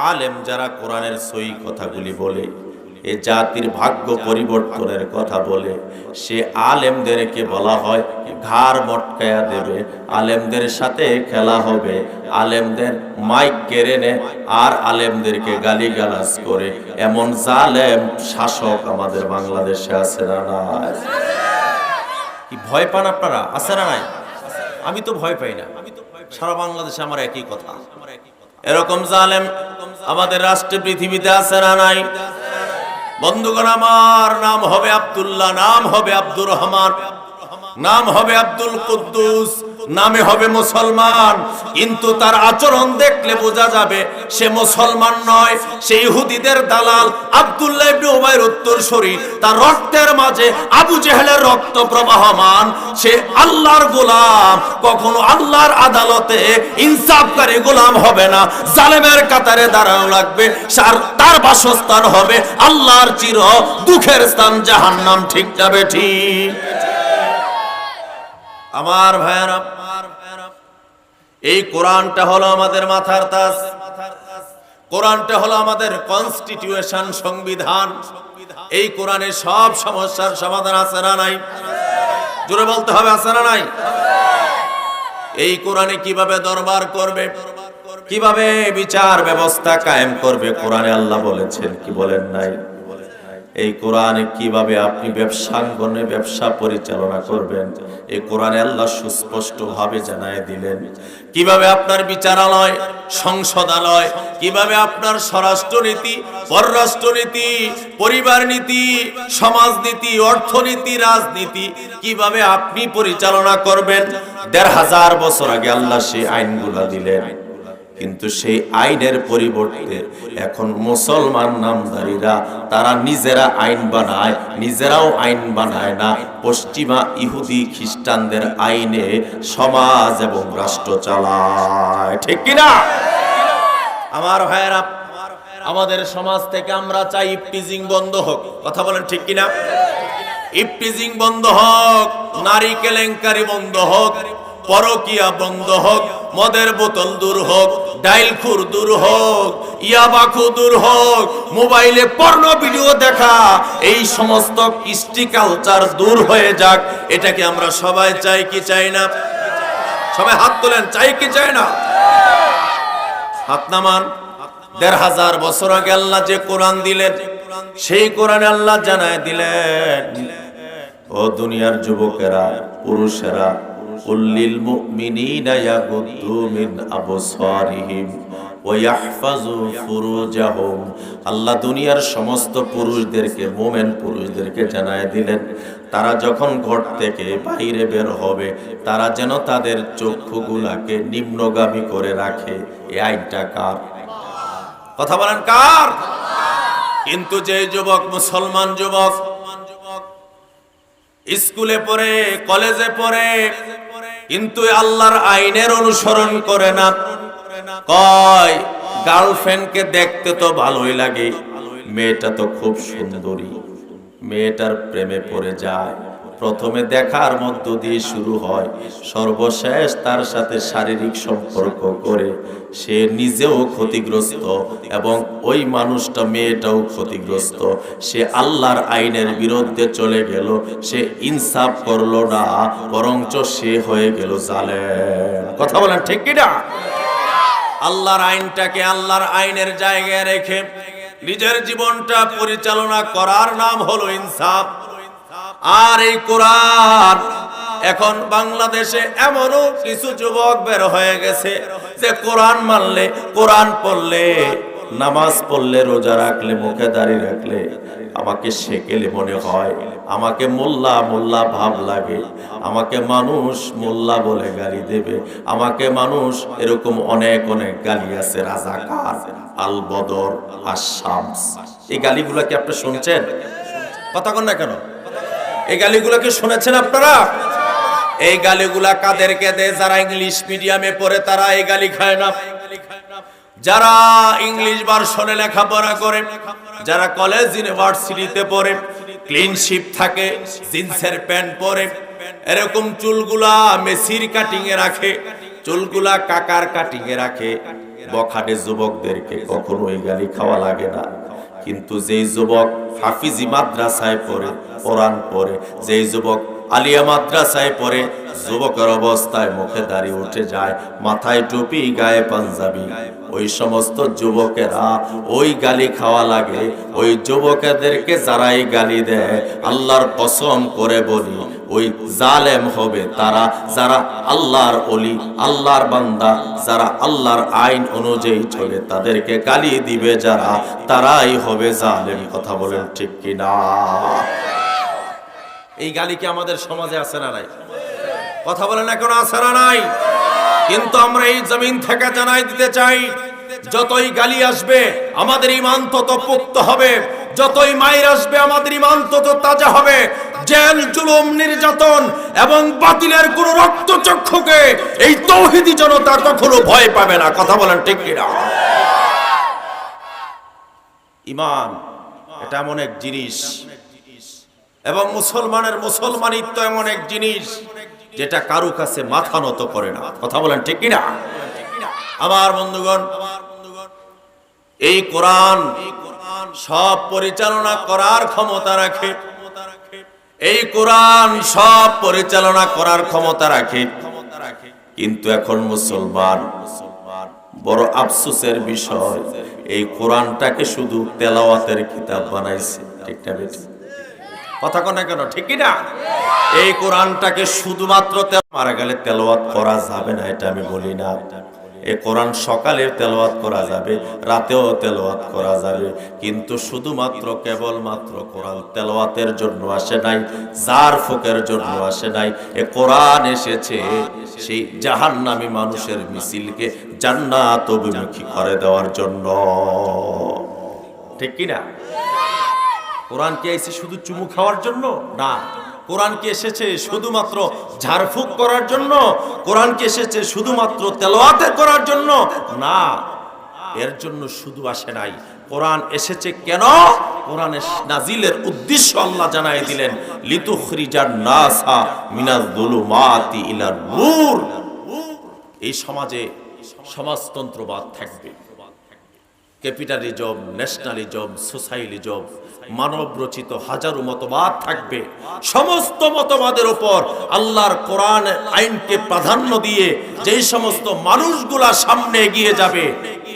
আলেম যারা কোরআনের সহি কথাগুলি বলে, এ জাতির ভাগ্য পরিবর্তনের কথা বলে, সে আলেমদেরকে বলা হয় ঘাড় মটকায়া দেবে, আলেমদের সাথে খেলা হবে, আলেমদের মাইক কেড়ে নেয় আর আলেমদেরকে গালিগালাজ করে। এমন জালেম শাসক আমাদের বাংলাদেশে আছে না নাই? কি ভয় পান আপনারা? আছে না নাই? আমি তো ভয় পাই না, সারা বাংলাদেশে আমার একই কথা। এরকম জালেম আমাদের রাষ্ট্রে, পৃথিবীতে আছে না নাই? বন্ধুগণ, আমার নাম হবে আব্দুল্লাহ, নাম হবে আব্দুর রহমান, নাম হবে আব্দুল কুদ্দুস, নামে হবে মুসলমান, কিন্তু তার আচরণ দেখলে বোঝা যাবে সে মুসলমান নয়, সে ইহুদিদের দালাল। আব্দুল্লাহ ইবনে উবাইর উত্তরসূরি, তার রক্তের মাঝে আবু জেহেলের রক্ত প্রবাহমান। সে আল্লাহর গোলাম, কখনো আল্লাহর আদালতে ইনসাফকারী গোলাম হবে না, জালেমের কাতারে দাঁড়ানো লাগবে। তার বাসস্থান হবে আল্লাহর চির দুঃখের স্থান জাহান্নাম। ঠিক যাবে ঠিক? আমার ভাইয়েরা, এই কোরআনটা হলো আমাদের মাথার তাজ, কোরআনটা হলো আমাদের কনস্টিটিউশন, সংবিধান। এই কোরআনে সব সমস্যার সমাধান আছে না নাই? জোরে বলতে হবে, আছে না নাই? এই কোরআনে কিভাবে দরবার করবে, কিভাবে বিচার ব্যবস্থা কায়েম করবে, কোরআনে আল্লাহ বলেছেন, কি বলেন নাই? এই কোরআনে কিভাবে আপনি ব্যবসাঙ্গনে ব্যবসা পরিচালনা করবেন, এই কোরআনে আল্লাহ সুস্পষ্ট ভাবে জানায় দিলেন। কিভাবে আপনার বিচারালয়, সংসদালয়, কিভাবে আপনার স্বরাষ্ট্রনীতি, পররাষ্ট্রনীতি, পরিবার নীতি, সমাজনীতি, অর্থনীতি, রাজনীতি কিভাবে আপনি পরিচালনা করবেন, ১৫০০ বছর আগে আল্লাহ সেই আইনগুলা দিলেন। কিন্তু সেই আইনের পরিবর্তে এখন মুসলমান নামধারীরা তারা নিজেরা আইন বানায়, নিজেরাও আইন বানায় না, পশ্চিমা ইহুদি খ্রিস্টানদের আইনে সমাজ এবং রাষ্ট্র চালায়। ঠিক কিনা? আমার ভাইয়েরা, আমাদের সমাজ থেকে আমরা চাই ইফটিজিং বন্ধ হোক। কথা বলেন ঠিক কিনা? ইফটিজিং বন্ধ হোক, নারী কেলেঙ্কারি বন্ধ হোক, পরকিয়া বন্ধ হোক, মদের বোতল দূর হোক, ডাইলখুর দূর হোক, ইয়াবাখু দূর হোক, মোবাইলে পর্ন ভিডিও দেখা, এই সমস্ত কৃষ্টি কালচার দূর হয়ে যাক। এটাকে আমরা সবাই চাই কি চাই না? সবাই হাত তোলেন, চাই কি চাই না? হাত নামান। ১৫০০ বছর আগে আল্লাহ যে কোরআন দিলেন, সেই কোরআনে আল্লাহ জানায় দিলেন, ও দুনিয়ার যুবকেরা, পুরুষেরা, কুল্লিল মুমিনিনা ইয়াগুদ্দু মিন আবসারিহিম ওয়া ইয়াহফাযু ফুরুজাহুম। আল্লাহ দুনিয়ার সমস্ত পুরুষদেরকে, মুমিন পুরুষদেরকে জানায় দিলেন, তারা যখন ঘর থেকে বাইরে বের হবে তারা যেন তাদের চক্ষুগুলাকে নিম্নগামী করে রাখে। এই আইনটা কার? কথা বলেন, কার? কিন্তু যে যুবক, মুসলমান যুবক, স্কুলে পড়ে, কলেজে পড়ে, কিন্তু আল্লাহর আইনের অনুসরণ করে না, কয় গার্লফ্রেন্ডকে দেখতে তো ভালোই লাগে, মেয়েটা তো খুব সুন্দরী, মেয়েটার প্রেমে পড়ে যায়। প্রথমে দেখার মধ্য দিয়ে শুরু হয়, সর্বশেষ তার সাথে শারীরিক সম্পর্ক করে সে নিজেও ক্ষতিগ্রস্ত এবং ওই মানুষটা, মেয়েটাও ক্ষতিগ্রস্ত। সে আল্লাহর আইনের বিরুদ্ধে চলে গেল, সে ইনসাফ করলো না, বরঞ্চ সে হয়ে গেল জালেম। কথা বলেন ঠিক কি না? আল্লাহর আইনটাকে আল্লাহর আইনের জায়গায় রেখে নিজের জীবনটা পরিচালনা করার নাম হলো ইনসাফ। আর এই কোরআন, এখন বাংলাদেশে এমনও কিছু যুবক বের হয়ে গেছে যে কোরআন মানলে, কোরআন পড়লে, নামাজ পড়লে, রোজা রাখলে, মুখে দাড়ি রাখলে আমাকে সেকেলে মনে হয়, আমাকে মোল্লা মোল্লা ভাব লাগে, আমাকে মানুষ মোল্লা বলে গালি দেবে, আমাকে মানুষ এরকম অনেক অনেক গালি আছে, রাজাকার, আল বদর, আশ-শামস। এই গালিগুলো কি আপনি শুনছেন? কথা কন না কেন? এই গালিগুলো কি শুনেছেন আপনারা? এই গালিগুলা কাদেরকে দেয়? যারা ইংলিশ মিডিয়ামে পড়ে তারা এই গালি খায় না। যারা ইংলিশ ভার্সনে লেখাপড়া করে, যারা কলেজ ইউনিভার্সিটিতে পড়ে, ক্লিনশিপ থাকে, জিন্সের প্যান্ট পরে, এরকম চুলগুলা মেসির কাটিং এ রাখে, চুলগুলা কাকার কাটিং এ রাখে, বখাটে যুবকদেরকে কখনো এই গালি খাওয়া লাগে না। কিন্তু যেই যুবক হাফিজি মাদ্রাসায় পড়ে, কোরআন পড়ে, যেই যুবক আলিয়া মাদ্রাসায় পড়ে, যুবকের অবস্থায় মুখে দাড়ি উঠে যায়, মাথায় টুপি, গায়ে পাঞ্জাবি, ওই সমস্ত যুবকেরা ওই গালি খাওয়া লাগে। ওই যুবকদেরকে যারা এই গালি দেয়, আল্লাহর কসম করে বলি, ওই জালেম হবে তারা, যারা আল্লাহর ওলি, আল্লাহর বান্দা, যারা আল্লাহর আইন অনুযায়ী চলে, তাদেরকে গালি দিবে যারা, তারাই হবে জালেম। কথা বলেন ঠিক কিনা? এই গালি কি আমাদের সমাজে আছে না নাই? কথা বলেন না, কোনো আসারা নাই। কিন্তু আমরা এই জমিন থেকে জানাই দিতে চাই, যতই গালি আসবে আমাদের ঈমান তত পোক্ত হবে, যতই মাইর আসবে আমাদের ঈমান তত তাজা হবে। জেল, জুলুম, নির্যাতন এবং বাতিলের কোন রক্তচক্ষুকে এই তৌহিদি জনতা কখনো ভয় পাবে না। কথা বলেন ঠিক কিনা? ঈমান এটা এমন এক জিনিস, এবং মুসলমানের মুসলমানিত্ব এমন এক জিনিস যেটা কারো কাছে মাথা নত করে না। কথা বলেন ঠিক কিনা? আমার বন্ধুগণ, এই কোরআন সব পরিচালনা করার ক্ষমতা রাখে। এই কোরআন সব পরিচালনা করার ক্ষমতা রাখে। কিন্তু এখন মুসলমান বড় আফসোসের বিষয়, এই কোরআনটাকে শুধু তেলাওয়াতের কিতাব বানাইছে। ঠিক না বেঠিক? কথা কোন কেন ঠিক না? এই কোরআনটাকে শুধুমাত্র মারা গেলে তেলাওয়াত করা যাবে না এটা আমি বলি না। এই কোরআন সকালে তেলাওয়াত করা যাবে, রাতেও তেলাওয়াত করা যাবে, কিন্তু শুধুমাত্র কেবলমাত্র কোরআন তেলাওয়াতের জন্য আসে নাই, জার ফুকের জন্য আসে নাই। এই কোরআন এসেছে সেই জাহান্নামী মানুষের মিছিলকে জান্নাত অভিমুখী করে দেওয়ার জন্য। ঠিক কি না? কোরআন কি এসেছে শুধু চুমু খাওয়ার জন্য? না। কোরআন কি এসেছে শুধুমাত্র ঝাড়ফুঁক করার জন্য? কোরআন কি এসেছে শুধুমাত্র তেলাওয়াত করার জন্য? না, এর জন্য শুধু আসে নাই। কোরআন এসেছে কেন? কোরআনের নাজিলের উদ্দেশ্য আল্লাহ জানাই দিলেন, লিতুখরিজান নাসা মিনাজ যুলুমাতি ইলান নূর। এই সমাজে সমাজতন্ত্রবাদ থাকবে, ক্যাপিটালিজম, ন্যাশনালিজম, সোশ্যালিজম, মানব রচিত হাজারো মতবাদ থাকবে। সমস্ত মতবাদের উপর আল্লাহর কোরআন আইনকে প্রাধান্য দিয়ে যেই সমস্ত মানুষগুলা সামনে এগিয়ে যাবে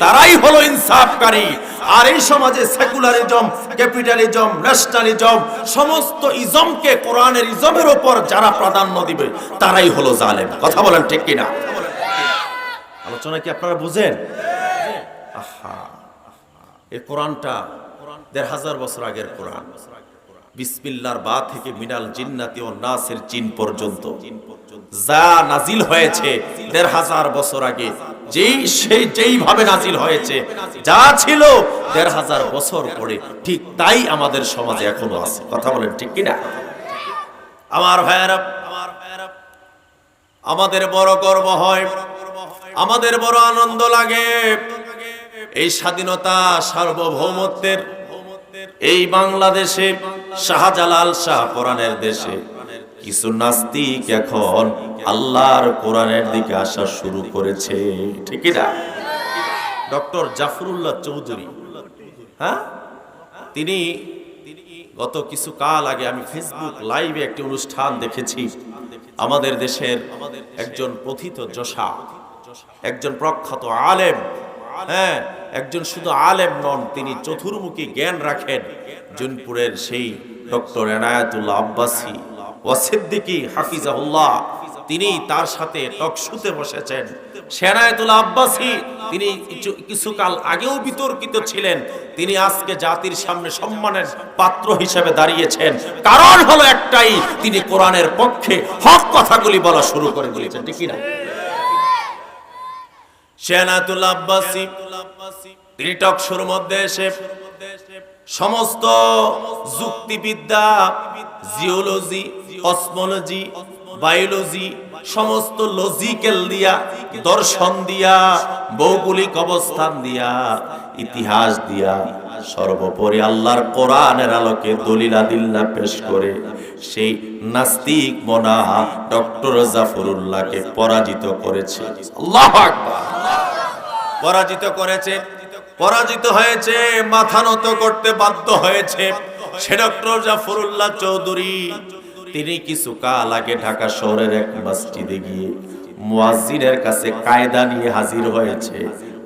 তারাই হলো ইনসাফকারী। আর এই সমাজে সেকুলারিজম, ক্যাপিটালিজম, ন্যাশনালিজম, সমস্ত ইজমকে কোরআনের ইজমের উপর যারা প্রাধান্য দিবে তারাই হলো জালেম। কথা বলেন ঠিক কিনা? আলোচনা কি আপনারা বুঝেন? আহা, এই কোরআনটা ১৫০০ বছর আগের কোরআন। বিসমিল্লাহর বা থেকে মিনাল জিন্নাতি ওয়ান নাসের জিন পর্যন্ত যা নাজিল হয়েছে ১৫০০ বছর আগে, যেইভাবে নাজিল হয়েছে, যা ছিল ১৫০০ বছর পরে ঠিক তাই আমাদের সমাজে এখনো আছে। কথা বলেন ঠিক কিনা? আমার ভাইয়েরা, আমাদের বড় গর্ব হয়, আমাদের বড় আনন্দ লাগে এই স্বাধীনতা সার্বভৌমত্বের এই বাংলাদেশে, শাহজালাল শাহ কোরআনের দেশে কিছু নাস্তিক এখন আল্লাহর কোরআনের দিকে আসা শুরু করেছে। ঠিক না? ডক্টর জাফরুল্লাহ চৌধুরী, হ্যাঁ, তিনি গত কিছু কাল আগে আমি ফেসবুক লাইভে একটি অনুষ্ঠান দেখেছি। আমাদের দেশের একজন প্রথিত যশা, একজন প্রখ্যাত আলেম, হ্যাঁ, একজন শুধু আলেম নন, তিনি চতুর্মুখী জ্ঞান রাখেন। জুনপুরের সেই ডক্টর এনায়েতুল্লাহ আব্বাসী ওয়াসিদ্দিকী হাফিজাহুল্লাহ, তিনি তার সাথে টকশুতে বসেছেন। এনায়েতুল্লাহ আব্বাসী তিনি কিছুকাল আগেও বিতর্কিত ছিলেন, তিনি আজকে জাতির সামনে সম্মানের পাত্র হিসেবে দাঁড়িয়েছেন। কারণ হলো একটাই, তিনি কোরআনের পক্ষে হক কথাগুলি বলা শুরু করে দিয়েছেন। ঠিক না? এনায়েতুল্লাহ আব্বাসী তিনি টকশোর মধ্যে এসে সমস্ত যুক্তিবিদ্যা, জিওলজি, কসমোলজি, বায়োলজি, সমস্ত লজিক্যাল দিয়া, দর্শন দিয়া, ভৌগোলিক অবস্থান দিয়া, ইতিহাস দিয়া, সর্বোপরি আল্লাহর কোরআনের আলোকে দলিল-আদিল্লাহ পেশ করে সেই নাস্তিক মোনা ডক্টর জাফরুল্লাহকে পরাজিত করেছে। আল্লাহু আকবার! পরাজিত করেছে, পরাজিত হয়েছে, মাথা নত করতে বাধ্য হয়েছে। সে ডক্টর জাফরুল্লাহ চৌধুরী তিনি কিছু কাল আগে ঢাকা শহরের এক মসজিদে গিয়ে মুয়াজ্জিনের কাছে কায়দা নিয়ে হাজির হয়েছে।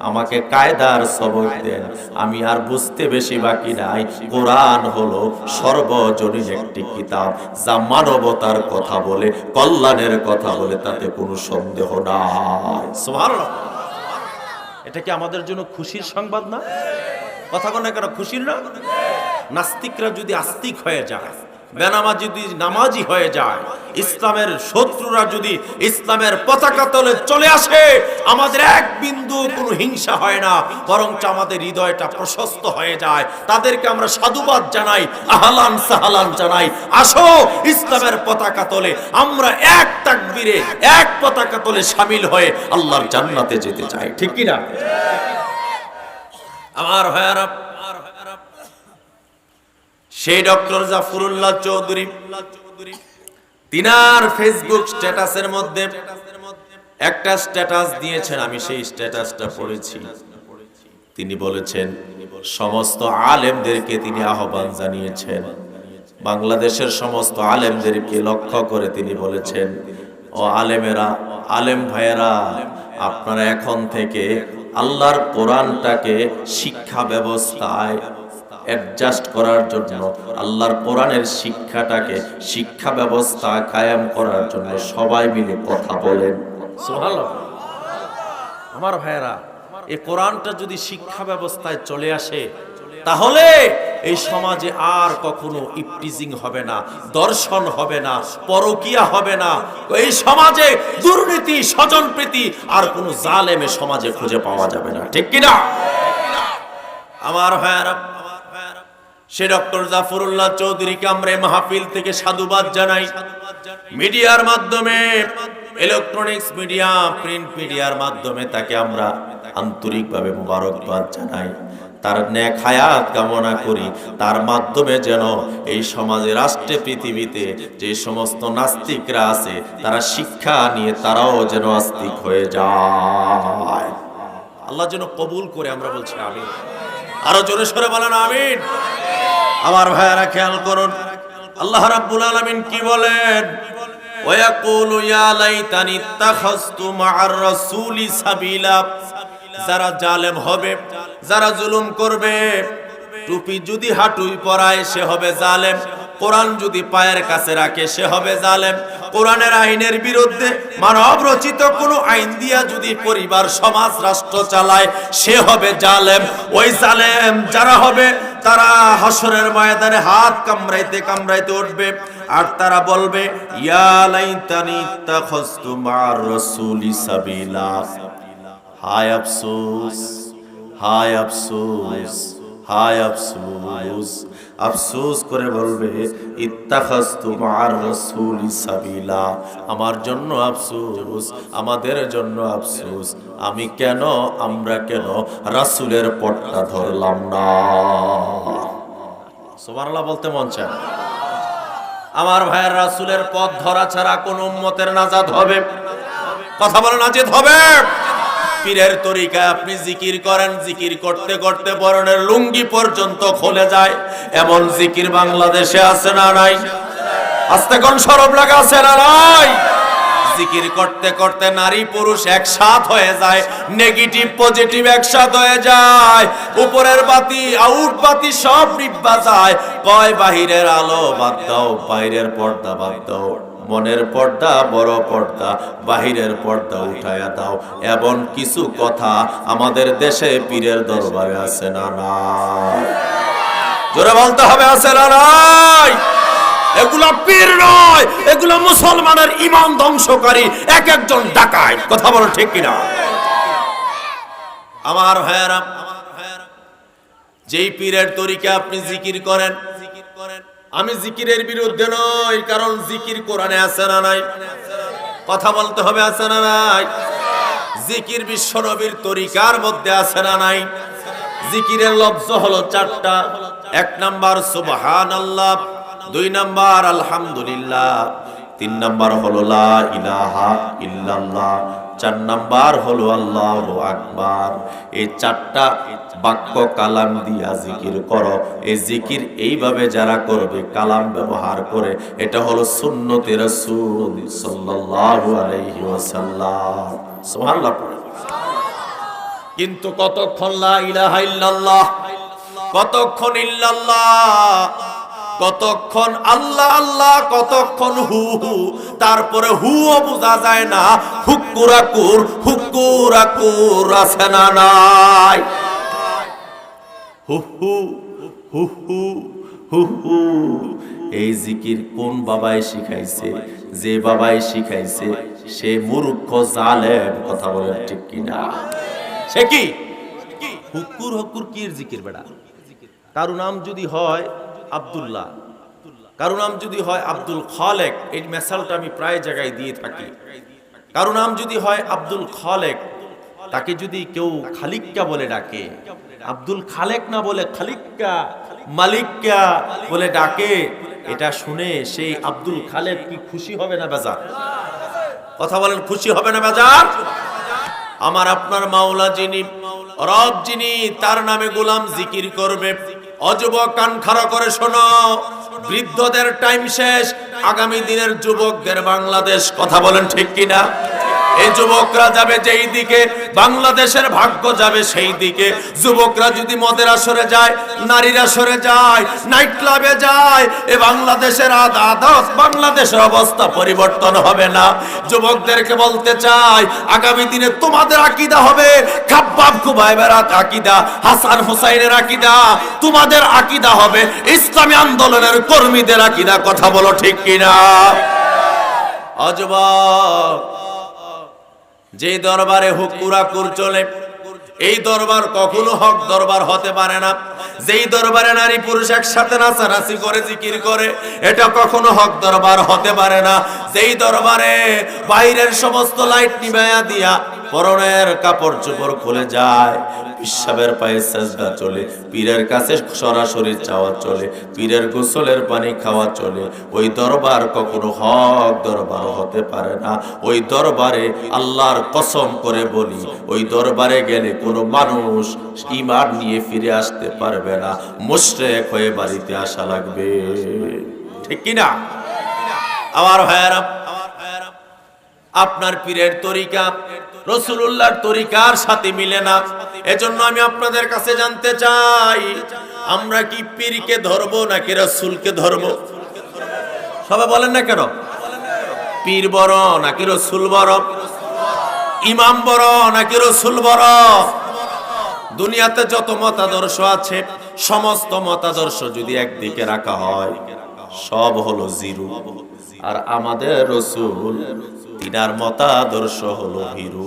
আমাকে কায়দার সবক দেন, আমি আর বুঝতে বেশি বাকি নাই। কোরআন হলো সর্বজনীন একটি কিতাব, যা মানবতার কথা বলে, কল্যাণের কথা বলে, তাতে কোনো সন্দেহ নাই। সুবহানাল্লাহ! এটা কি আমাদের জন্য খুশির সংবাদ না? কথা কোন কেন খুশির না? নাস্তিকরা যদি আস্তিক হয়ে যায়, বেনামাজি যদি নামাজি হয়ে যায়, ইসলামের শত্রুরা যদি ইসলামের পতাকা তলে চলে আসে, আমাদের এক বিন্দু কোনো হিংসা হয় না, বরঞ্চ আমাদের হৃদয়টা প্রশস্ত হয়ে যায়। তাদেরকে আমরা সাধুবাদ জানাই, আহলান সাহলান জানাই, আসো ইসলামের পতাকা তলে আমরা এক তাকবীরে এক পতাকা তলে শামিল হয়ে আল্লাহর জান্নাতে যেতে চাই, ঠিক কি না? আমার ভাইয়ারা, সেই ডক্টর জাফরুল্লাহ চৌধুরী তিনার ফেসবুক স্ট্যাটাসের মধ্যে একটা স্ট্যাটাস দিয়েছেন, আমি সেই স্ট্যাটাসটা পড়েছি। তিনি বলেছেন, সমস্ত আলেমদেরকে তিনি আহ্বান জানিয়েছেন, বাংলাদেশের সমস্ত আলেমদেরকে লক্ষ্য করে তিনি বলেছেন, ও আলেমেরা, আলেম ভাইয়েরা, আপনারা এখন থেকে আল্লাহর কোরআনটাকে শিক্ষা ব্যবস্থায় অ্যাডজাস্ট করার জন্য, আল্লাহর কোরআনের শিক্ষাটাকে শিক্ষা ব্যবস্থা কায়েম করার জন্য সবাই মিলে কথা বলেন। সুবহানাল্লাহ। আমার ভাইয়েরা, এই কোরআনটা যদি শিক্ষা ব্যবস্থায় চলে আসে, তাহলে এই সমাজে আর কখনো ইফটিজিং হবে না, দর্শন হবে না, পরকিয়া হবে না, এই সমাজে দুর্নীতি, স্বজনপ্রীতি আর কোনো জালেমে সমাজে খুঁজে পাওয়া যাবে না, ঠিক কিনা? আমার ভাইয়েরা, সে ডক্টর জাফরুল্লাহ চৌধুরীকে আমরা মাহফিল থেকে সাধুবাদ জানাই। মিডিয়ার মাধ্যমে, ইলেকট্রনিক্স মিডিয়া, প্রিন্ট মিডিয়ার মাধ্যমে তাকে আমরা আন্তরিকভাবে মোবারকবাদ জানাই। তার নেক হায়াত কামনা করি, তার মাধ্যমে যেন এই সমাজে, রাষ্ট্রে, পৃথিবীতে যে সমস্ত নাস্তিকরা আছে তারা শিক্ষা নিয়ে তারাও যেন আস্তিক হয়ে যায়। আল্লাহ যেন কবুল করে, আমরা বলছি আমিন। আরো জোরে সরে বলেন আমিন। আমার ভাইয়েরা খেয়াল করুন, আল্লাহ রাব্বুল আলামিন কি বলেন? ওয়ায়াকুলু ইয়া লাইতানি ইত্তাখাযতু মা'আর রাসূলি সাবিলা। যারা জালেম হবে, যারা জুলুম করবে, টুপি যদি হাঁটুই পরায় সে হবে জালেম, কোরআন যদি পায়ের কাছে রাখে সে হবে জালেম, কোরআনের আইনের বিরুদ্ধে মানব রচিত কোনো আইন দিয়া যদি পরিবার, সমাজ, রাষ্ট্র চালায় সে হবে জালেম। ওই জালেম যারা হবে তারা হাসরের ময়দানে হাত কামড়াইতে কামড়াইতে উঠবে আর তারা বলবে, ইয়া লাইতানি ইত্তাখাযতু মা'আর রাসূলি সাবিলা। হায় আফসোস, হায় আফসোস, হায় আফসোস। আফসোস করে বলবে, ইত্তাখাযতু মা'আর রাসূলি সাবিলা। আমার জন্য আফসোস, আমাদের জন্য আফসোস, আমি কেন, আমরা কেন রাসূলের পথটা ধরলাম না? সুবহানাল্লাহ বলতে মন চায়। আমার ভাইয়ের, রাসূলের পথ ধরা ছাড়া কোন উম্মতের নাজাত হবে? কথা বলে নাজাত হবে? পীরের তরিকায় আপনি জিকির করেন, জিকির করতে করতে পরনের লুঙ্গি পর্যন্ত খুলে যায়, এমন জিকির বাংলাদেশে আছে না নাই? আস্তে কোন সরব লাগা আছে না নাই? জিকির করতে করতে নারী পুরুষ একসাথ হয়ে যায়, নেগেটিভ পজিটিভ একসাথ হয়ে যায়, উপরের বাতি আউট বাতি সব নিভা যায়। কয় বাহিরের আলো বাদ দাও, বাইরের পর্দা বাদ দাও, মনের পর্দা, বড় পর্দা, বাহিরের পর্দা উঠায়া দাও। এমন কিছু কথা আমাদের দেশে পীরের দরবারে আছে না নাই? জোরে বলতে হবে, আছে না নাই? এগুলা পীর নয়, এগুলা মুসলমানের ঈমান ধ্বংসকারী এক একজন ডাকাত। কথা বলো ঠিক কিনা? আমার ভাইয়েরা, যেই পীরের তরিকা আপনি জিকির করেন, আমি জিকিরের বিরুদ্ধে নই, কারণ জিকির কোরআনে আছে না নাই? কথা বলতে হবে, আছে না নাই? জিকির বিশ্ব নবীর তরিকার মধ্যে আছে না নাই? জিকিরের লফজ হলো চারটা। এক নাম্বার সুবহানাল্লাহ, দুই নাম্বার আলহামদুলিল্লাহ, তিন নাম্বার হলো লা ইলাহা ইল্লাল্লাহ, চার নাম্বার হলো আল্লাহু আকবার। এই চারটা বাক্য কালাম দিয়া জিকির করো। এই জিকির এইভাবে যারা করবে কালাম ব্যবহার করে, এটা হলো সুন্নতে রাসূল সাল্লাল্লাহু আলাইহি ওয়াসাল্লাম। সুবহানাল্লাহ। কিন্তু কতক্ষণ লা ইলাহা ইল্লাল্লাহ, কতক্ষণ ইল্লাল্লাহ, কতক্ষণ আল্লাহ আল্লাহ, কতক্ষণ হু হু, তারপরে হুও বোঝা যায় না, হুকুরাকুর হুকুরাকুর আছে না নাই? হু হু হু হু হু হু। এই জিকির কোন বাবায় শিখাইছে? যে বাবায় শিখাইছে সে মূর্খ জালেম। কথা বলেন ঠিক কিনা? সে কি হুকুর হুকুর কির জিকির বেড়া? কারো নাম যদি হয় আব্দুল্লাহ, কারো নাম যদি হয় আব্দুল খালেক, এই মেসালটা আমি প্রায় জায়গায় দিয়ে থাকি। কারো নাম যদি হয় আব্দুল খালেক, তাকে যদি কেউ খালিক্কা বলে ডাকে, আব্দুল খালেক না বলে খালিক্কা মালিক্কা বলে ডাকে, এটা শুনে সেই আব্দুল খালেক কি খুশি হবে না বেজার? কথা বলেন, খুশি হবে না বেজার? আমার আপনার মাওলা যিনি, রব যিনি, তার নামে গোলাম জিকির করবে। অযুবক কান খাড়া করে শোনো, বৃদ্ধদের টাইম শেষ, আগামী দিনের যুবকদের বাংলাদেশ। কথা বলেন ঠিক কিনা? এই যুবকরা যাবে যেই দিকে, বাংলাদেশের ভাগ্য যাবে সেই দিকে। যুবকরা যদি মদের আসরে যায়, নারীরা সরে যায়, নাইট ক্লাবে যায়, এ বাংলাদেশের আদালত, বাংলাদেশের অবস্থা পরিবর্তন হবে না। যুবকদেরকে বলতে চাই, আগামী দিনে তোমাদের আকীদা হবে খাব্বাব খুবাইবের আকীদা, হাসান হুসাইনের আকীদা, তোমাদের আকীদা হবে ইসলামী আন্দোলনের কর্মীদের আকীদা। কথা বলো ঠিক কিনা? অযুবক, যে দরবারে হুকুরাকুর চলে, এই দরবার কখনো হক দরবার হতে পারে না। যেই দরবারে নারী পুরুষ একসাথে নাচানাচি করে জিকির করে, এটা কখনো হক দরবার হতে পারে না। যেই দরবারে বাইরের সমস্ত লাইট নিভাইয়া দিয়া পরনের কাপড় চোপড় খুলে যায়, পিসাবের পায়ে সেজদা চলে, পীরের কাছে সরাসরি চাওয়া চলে, পীরের গোসলের পানি খাওয়া চলে, ওই দরবার কখনো হক দরবার হতে পারে না। ওই দরবারে আল্লাহর কসম করে বলি, ওই দরবারে গেলে কোনো মানুষ ঈমান নিয়ে ফিরে আসতে পারবে না, মুশরিক হয়ে বাড়িতে আসা লাগবে। ঠিক কিনা? আমার ভাইয়েরা, আপনার পীরের তরিকা রাসূলুল্লাহর তরিকার সাথে মিলে না। এজন্য আমি আপনাদের কাছে জানতে চাই, আমরা কি পীরকে ধরবো নাকি রাসূলকে ধরবো? সবাই বলেন না কেন? পীর বড় নাকি রাসূল বড়? ইমাম বড় নাকি রাসূল বড়? দুনিয়াতে যত মতাদর্শ আছে, সমস্ত মতাদর্শ যদি একদিকে রাখা হয়, সব হলো জিরো। আর আমাদের রাসূল, তিনার মতাদর্শ হলো হিরো।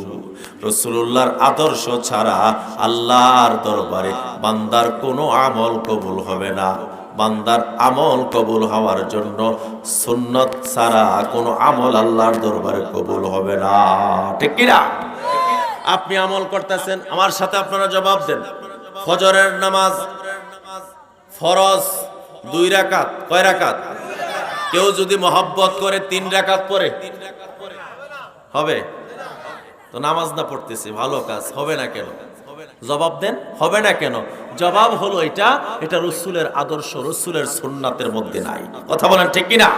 রাসূলুল্লাহর আদর্শ ছাড়া আল্লাহর দরবারে বান্দার কোনো আমল কবুল হবে না। বান্দার আমল কবুল হওয়ার জন্য সুন্নত ছাড়া কোনো আমল আল্লাহর দরবারে কবুল হবে না। ঠিক কি না? আপনি আমল করতেছেন, আমার সাথে আপনারা জবাব দেন। ফজরের নামাজ ফরজ 2 রাকাত, কয় রাকাত? কেউ যদি মহব্বত করে 3 রাকাত পড়ে হবে তো? নামাজ না পড়তেছে, ভালো কাজ, হবে না কেন? জবাব দেন, হবে না কেন? জবাব হলো এটা রাসূলের আদর্শ, রাসূলের সুন্নাতের মধ্যে নাই। কথা বলেন ঠিক কিনা?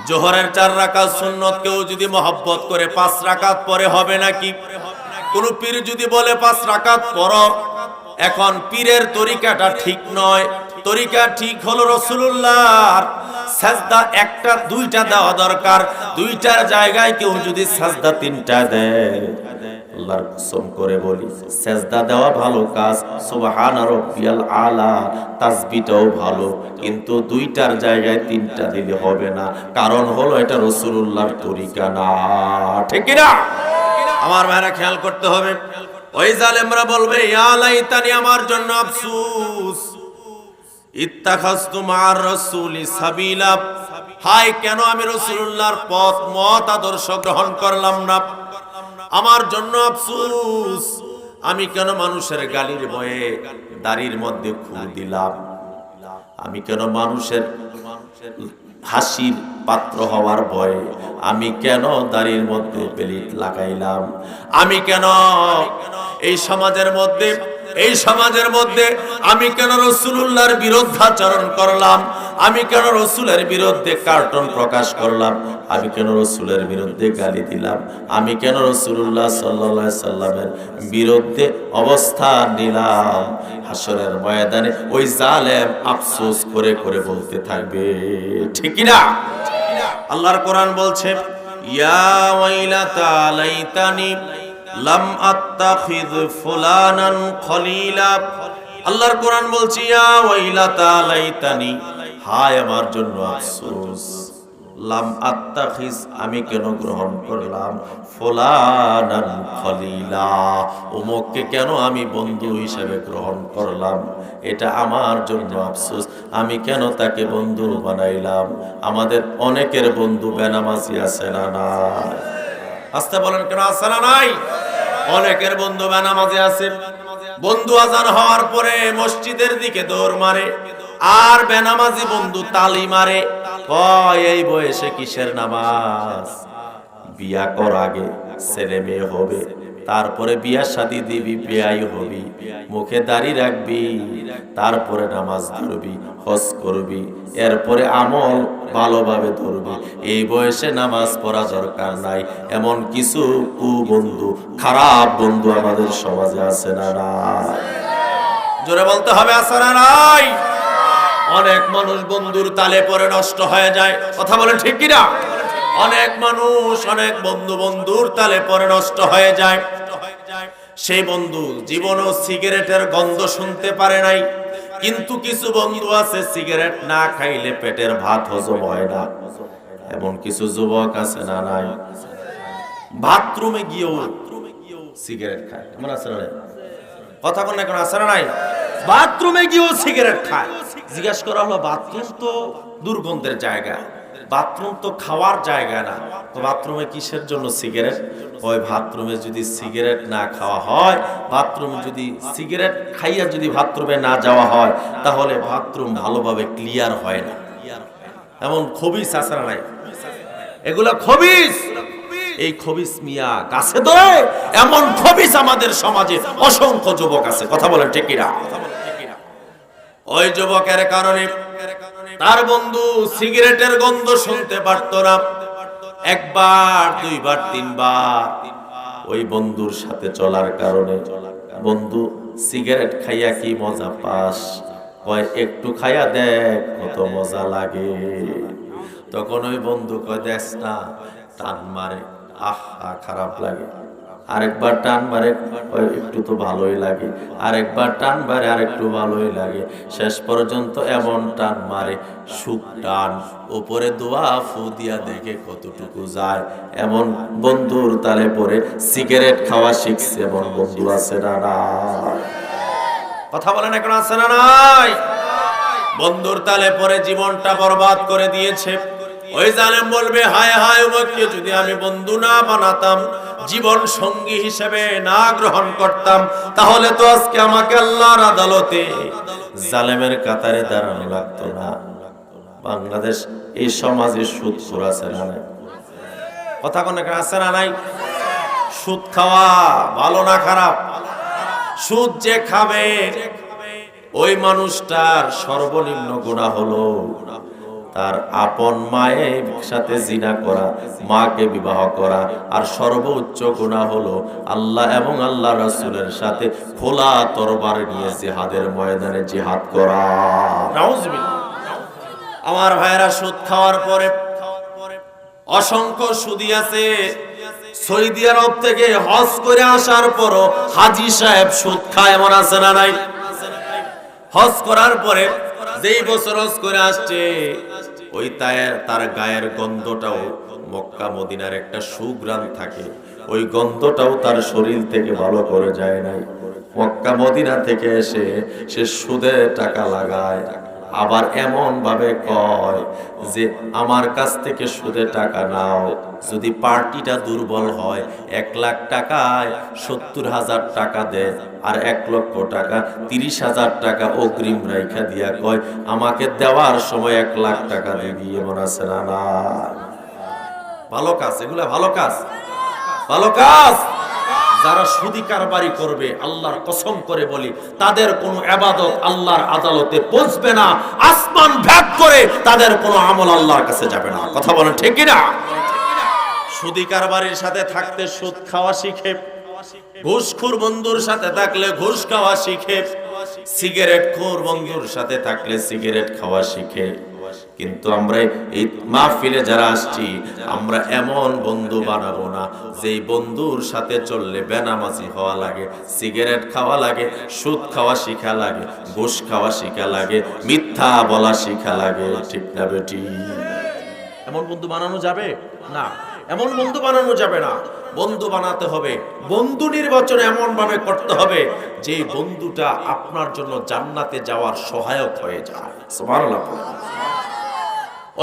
জোহরের 4 রাকাত সুন্নত কেউ যদি মহব্বত করে 5 রাকাত পরে হবে নাকি? কোন পীর যদি বলে 5 রাকাত পড়ো, এখন পীরের তরিকাটা ঠিক নয়। তরিকা ঠিক হলো রাসূলুল্লাহর। সাজদা 1টা 2টা দেওয়া দরকার। 2টার জায়গায় কেউ যদি সাজদা 3টা দেয়, আল্লাহর কসম করে বলি, সাজদা দেওয়া ভালো কাজ, সুবহান রাব্বিয়াল আলা তাসবিহটাও ভালো, কিন্তু 2টার জায়গায় 3টা দিলে হবে না। কারণ হলো এটা রাসূলুল্লাহর তরিকা না। ঠিক কি না? আমার ভাইরা খেয়াল করতে হবে। ওই জালেমরা বলবে, ইয়া লাইতানি, আমার জন্য আফসোস, ইত্তাখাযতু মা'আর রাসূলি সাবিলা, হায় কেন আমি রাসূলুল্লাহর পথ মত আদর্শ গ্রহণ করলাম না। আমার জন্য আফসোস, আমি কেন মানুষের গালির ভয়ে দাড়ির মধ্যে খুর দিলাম। আমি কেন মানুষের হাসির পাত্র হওয়ার ভয়ে আমি কেন দাড়ির মধ্যে বেলিট লাগাইলাম। আমি কেন এই সমাজের মধ্যে আমি কেন রাসূলুল্লাহর বিরুদ্ধাচরণ করলাম। আমি কেন রাসূলের বিরুদ্ধে কার্টুন প্রকাশ করলাম। আমি কেন রাসূলের বিরুদ্ধে গালি দিলাম। আমি কেন রাসূলুল্লাহ সাল্লাল্লাহু আলাইহি সাল্লামের বিরুদ্ধে অবস্থান নিলাম। হাসরের ময়দানে ওই জালেম আফসোস করে করে বলতে থাকবে। ঠিক কি না? আল্লাহর কোরআন বলছে, ইয়া ওয়াইলাতা লাইতানি লাম আত্তাখিয ফুলানান খলিলা, আল্লাহর কোরআন বলছি, ইয়া ওয়াইলাতা লাইতানি, হায় আমার জন্য আফসোস, লাম আত্তাখিজ, আমি কেন গ্রহণ করলাম, ফুলানান খলিলা, উমুককে কেন আমি বন্ধু হিসেবে গ্রহণ করলাম, এটা আমার জন্য আফসোস, আমি কেন তাকে বন্ধু বানাইলাম। আমাদের অনেকের বন্ধু বেনামাজি আছে না নাই? আসতে বলেন কেন আছে না নাই? অনেকের বন্ধু বেনামাজি আছে। বন্ধু আজান হওয়ার পরে মসজিদের দিকে দৌড় মারে, আর বেনামাজি বন্ধু তালি মারে, কয় এই বয়সে কিসের নামাজ, বিয়া কর আগে, ছেলে মেয়ে হবে, তারপরে বিয়া শাদী দিবি, বিয়াই হবি, মুখে দাড়ি রাখবি, তারপরে নামাজ ধরবি, হজ করবি, এরপরে আমল ভালোভাবে ধরবি, এই বয়সে নামাজ পড়া দরকার নাই। এমন কিছু কুবন্ধু, খারাপ বন্ধু আমাদের সমাজে আছে না নাই? জোরে বলতে হবে, আছে না নাই? অনেক মানুষ বন্ধুর তালে পরে নষ্ট হয়ে যায়, কথা বলেন ঠিক কিনা? অনেক মানুষ, অনেক বন্ধু বন্ধুর তালে পরে নষ্ট হয়ে যায়। সেই বন্ধু জীবনও সিগারেটের গন্ধ শুনতে পারে নাই, কিন্তু কিছু বন্ধু আছে সিগারেট না খাইলে পেটের ভাত হজম হয় না। এমন কিছু যুবক আছে না নাই? বাথরুমে গিয়েও সিগারেট খায়, এমন আছে না? কথা বলেন না কেন, আছে না নাই? বাথরুমে গিয়েও সিগারেট খায়। জিজ্ঞাসা করা হলো, বাথরুম তো দুর্গন্ধের জায়গা, বাথরুম তো খাওয়ার জায়গা না, তো বাথরুমে কিসের জন্য সিগারেট? ওই বাথরুমে যদি সিগারেট না খাওয়া হয়, বাথরুমে যদি সিগারেট খাইয়া যদি বাথরুমে না যাওয়া হয়, তাহলে বাথরুম ভালোভাবে ক্লিয়ার হয় না। এমন খবিস আছে না নাই? এগুলা খবিস। এই খবিস মিয়া গাছে ধরে, এমন খবিস আমাদের সমাজে অসংখ্য যুবক আছে, কথা বলেন ঠিক কিনা? ওই যুবকের কারণে তার বন্ধু সিগারেটের গন্ধ শুনতে পারত না। একবার, দুইবার, তিনবার ওই বন্ধুর সাথে চলার কারণে, বন্ধু সিগারেট খাইয়া কি মজা পাস, কয় একটু খাইয়া দেখ কত মজা লাগে। তখন ওই বন্ধু কয় দেখ না, টান মারে, আহা খারাপ লাগে। আরেকবার টান মারে, একটু তো ভালোই লাগে, আরেকবার টান মারে, আরেকটু ভালোই লাগে, শেষ পর্যন্ত এমন টান মারে, সুখ টান, উপরে দোয়া ফু দিয়া দেখে কতটুকু যায়। এমন বন্ধুর তালে পরে সিগারেট খাওয়া শিখছে, এমন বন্ধু আছে না নাই? কথা বলেন এখন, আছে না নাই? বন্ধুর তালে পরে জীবনটা বরবাদ করে দিয়েছে। ওই জালেম বলবে, হায় হায়, ওকে যদি আমি বন্ধু না বানাতাম, জীবন সঙ্গী হিসেবে না গ্রহণ করতাম, তাহলে তো আজকে আমাকে আল্লাহর আদালতে জালেমের কাতারে দাঁড়ানো লাগতো না। বাংলাদেশ এই সমাজে সুদখোর আছে না নাই? কথা কোন আছে না নাই? সুদ খাওয়া ভালো না খারাপ? সুদ যে খাবে ওই মানুষটার সর্বনিম্ন গুনাহ হলো তার আপন মায়ের সাথে জিনা করা, মাকে বিবাহ করা, আর সর্বোচ্চ গুনাহ হলো আল্লাহ এবং আল্লাহ রাসূলের সাথে খোলা তরবারি নিয়ে জিহাদের ময়দানে জিহাদ করা। নাউজুবিল্লাহ। আমার ভাইরা, সুদ খাওয়ার পরে অসংখ্য সুদী আছে। সৌদি আরব থেকে হজ করে আসার পরও হাজী সাহেব সুদ খায়, এমন আছে না নাই? হজ করার পরে যেই বছর হজ করে আসছে, ওই তার গায়ের গন্ধটাও, মক্কা মদিনার একটা সুঘ্রাণ থাকে, ওই গন্ধটাও তার শরীর থেকে ভালো করে যায় নাই। মক্কা মদিনা থেকে এসে সে সুদে টাকা লাগায়, আবার এমন ভাবে কয় যে আমার কাছ থেকে সুদে টাকা নাও, যদি পার্টিটা দুর্বল হয় 1 লাখ টাকায় 70,000 টাকা দেয়, আর 1 লক্ষ টাকা 30,000 টাকা অগ্রিম রাইখা দিয়া কয় আমাকে দেওয়ার সময় 1 লাখ টাকা দিবি। এমন আছে না না? ভালো কাজ, এগুলা ভালো কাজ, ভালো কাজ। যারা সুদি কারবারি করবে, আল্লাহর কসম করে বলি, তাদের কোনো ইবাদত আল্লাহর আদালতে পৌঁছবে না। আসমান ভেদ করে তাদের কোনো আমল আল্লাহর কাছে যাবে না। কথা বলেন ঠিক কি না? সুদি কারবারির সাথে থাকতে সুদ খাওয়া শিখে, ঘুষখোর বন্ধুর সাথে থাকলে ঘুষ খাওয়া শিখে, সিগারেট খোর বন্ধুর সাথে থাকলে সিগারেট খাওয়া শিখে, কিন্তু আমরা এই মাহফিলে যারা আসছি, আমরা এমন বন্ধু বানাবো না যেই বন্ধুর সাথে চললে বেনামাজি হওয়া লাগে, সিগারেট খাওয়া লাগে, সুদ খাওয়া শিখা লাগে, ঘুষ খাওয়া শিখা লাগে, মিথ্যা বলা শিখা লাগে। ঠিক না বেটি? এমন বন্ধু বানানো যাবে না, এমন বন্ধু বানানো যাবে না। বন্ধু বানাতে হবে, বন্ধু নির্বাচন এমন ভাবে করতে হবে যে বন্ধুটা আপনার জন্য জান্নাতে যাওয়ার সহায়ক হয়ে যায়। সুবহানাল্লাহ।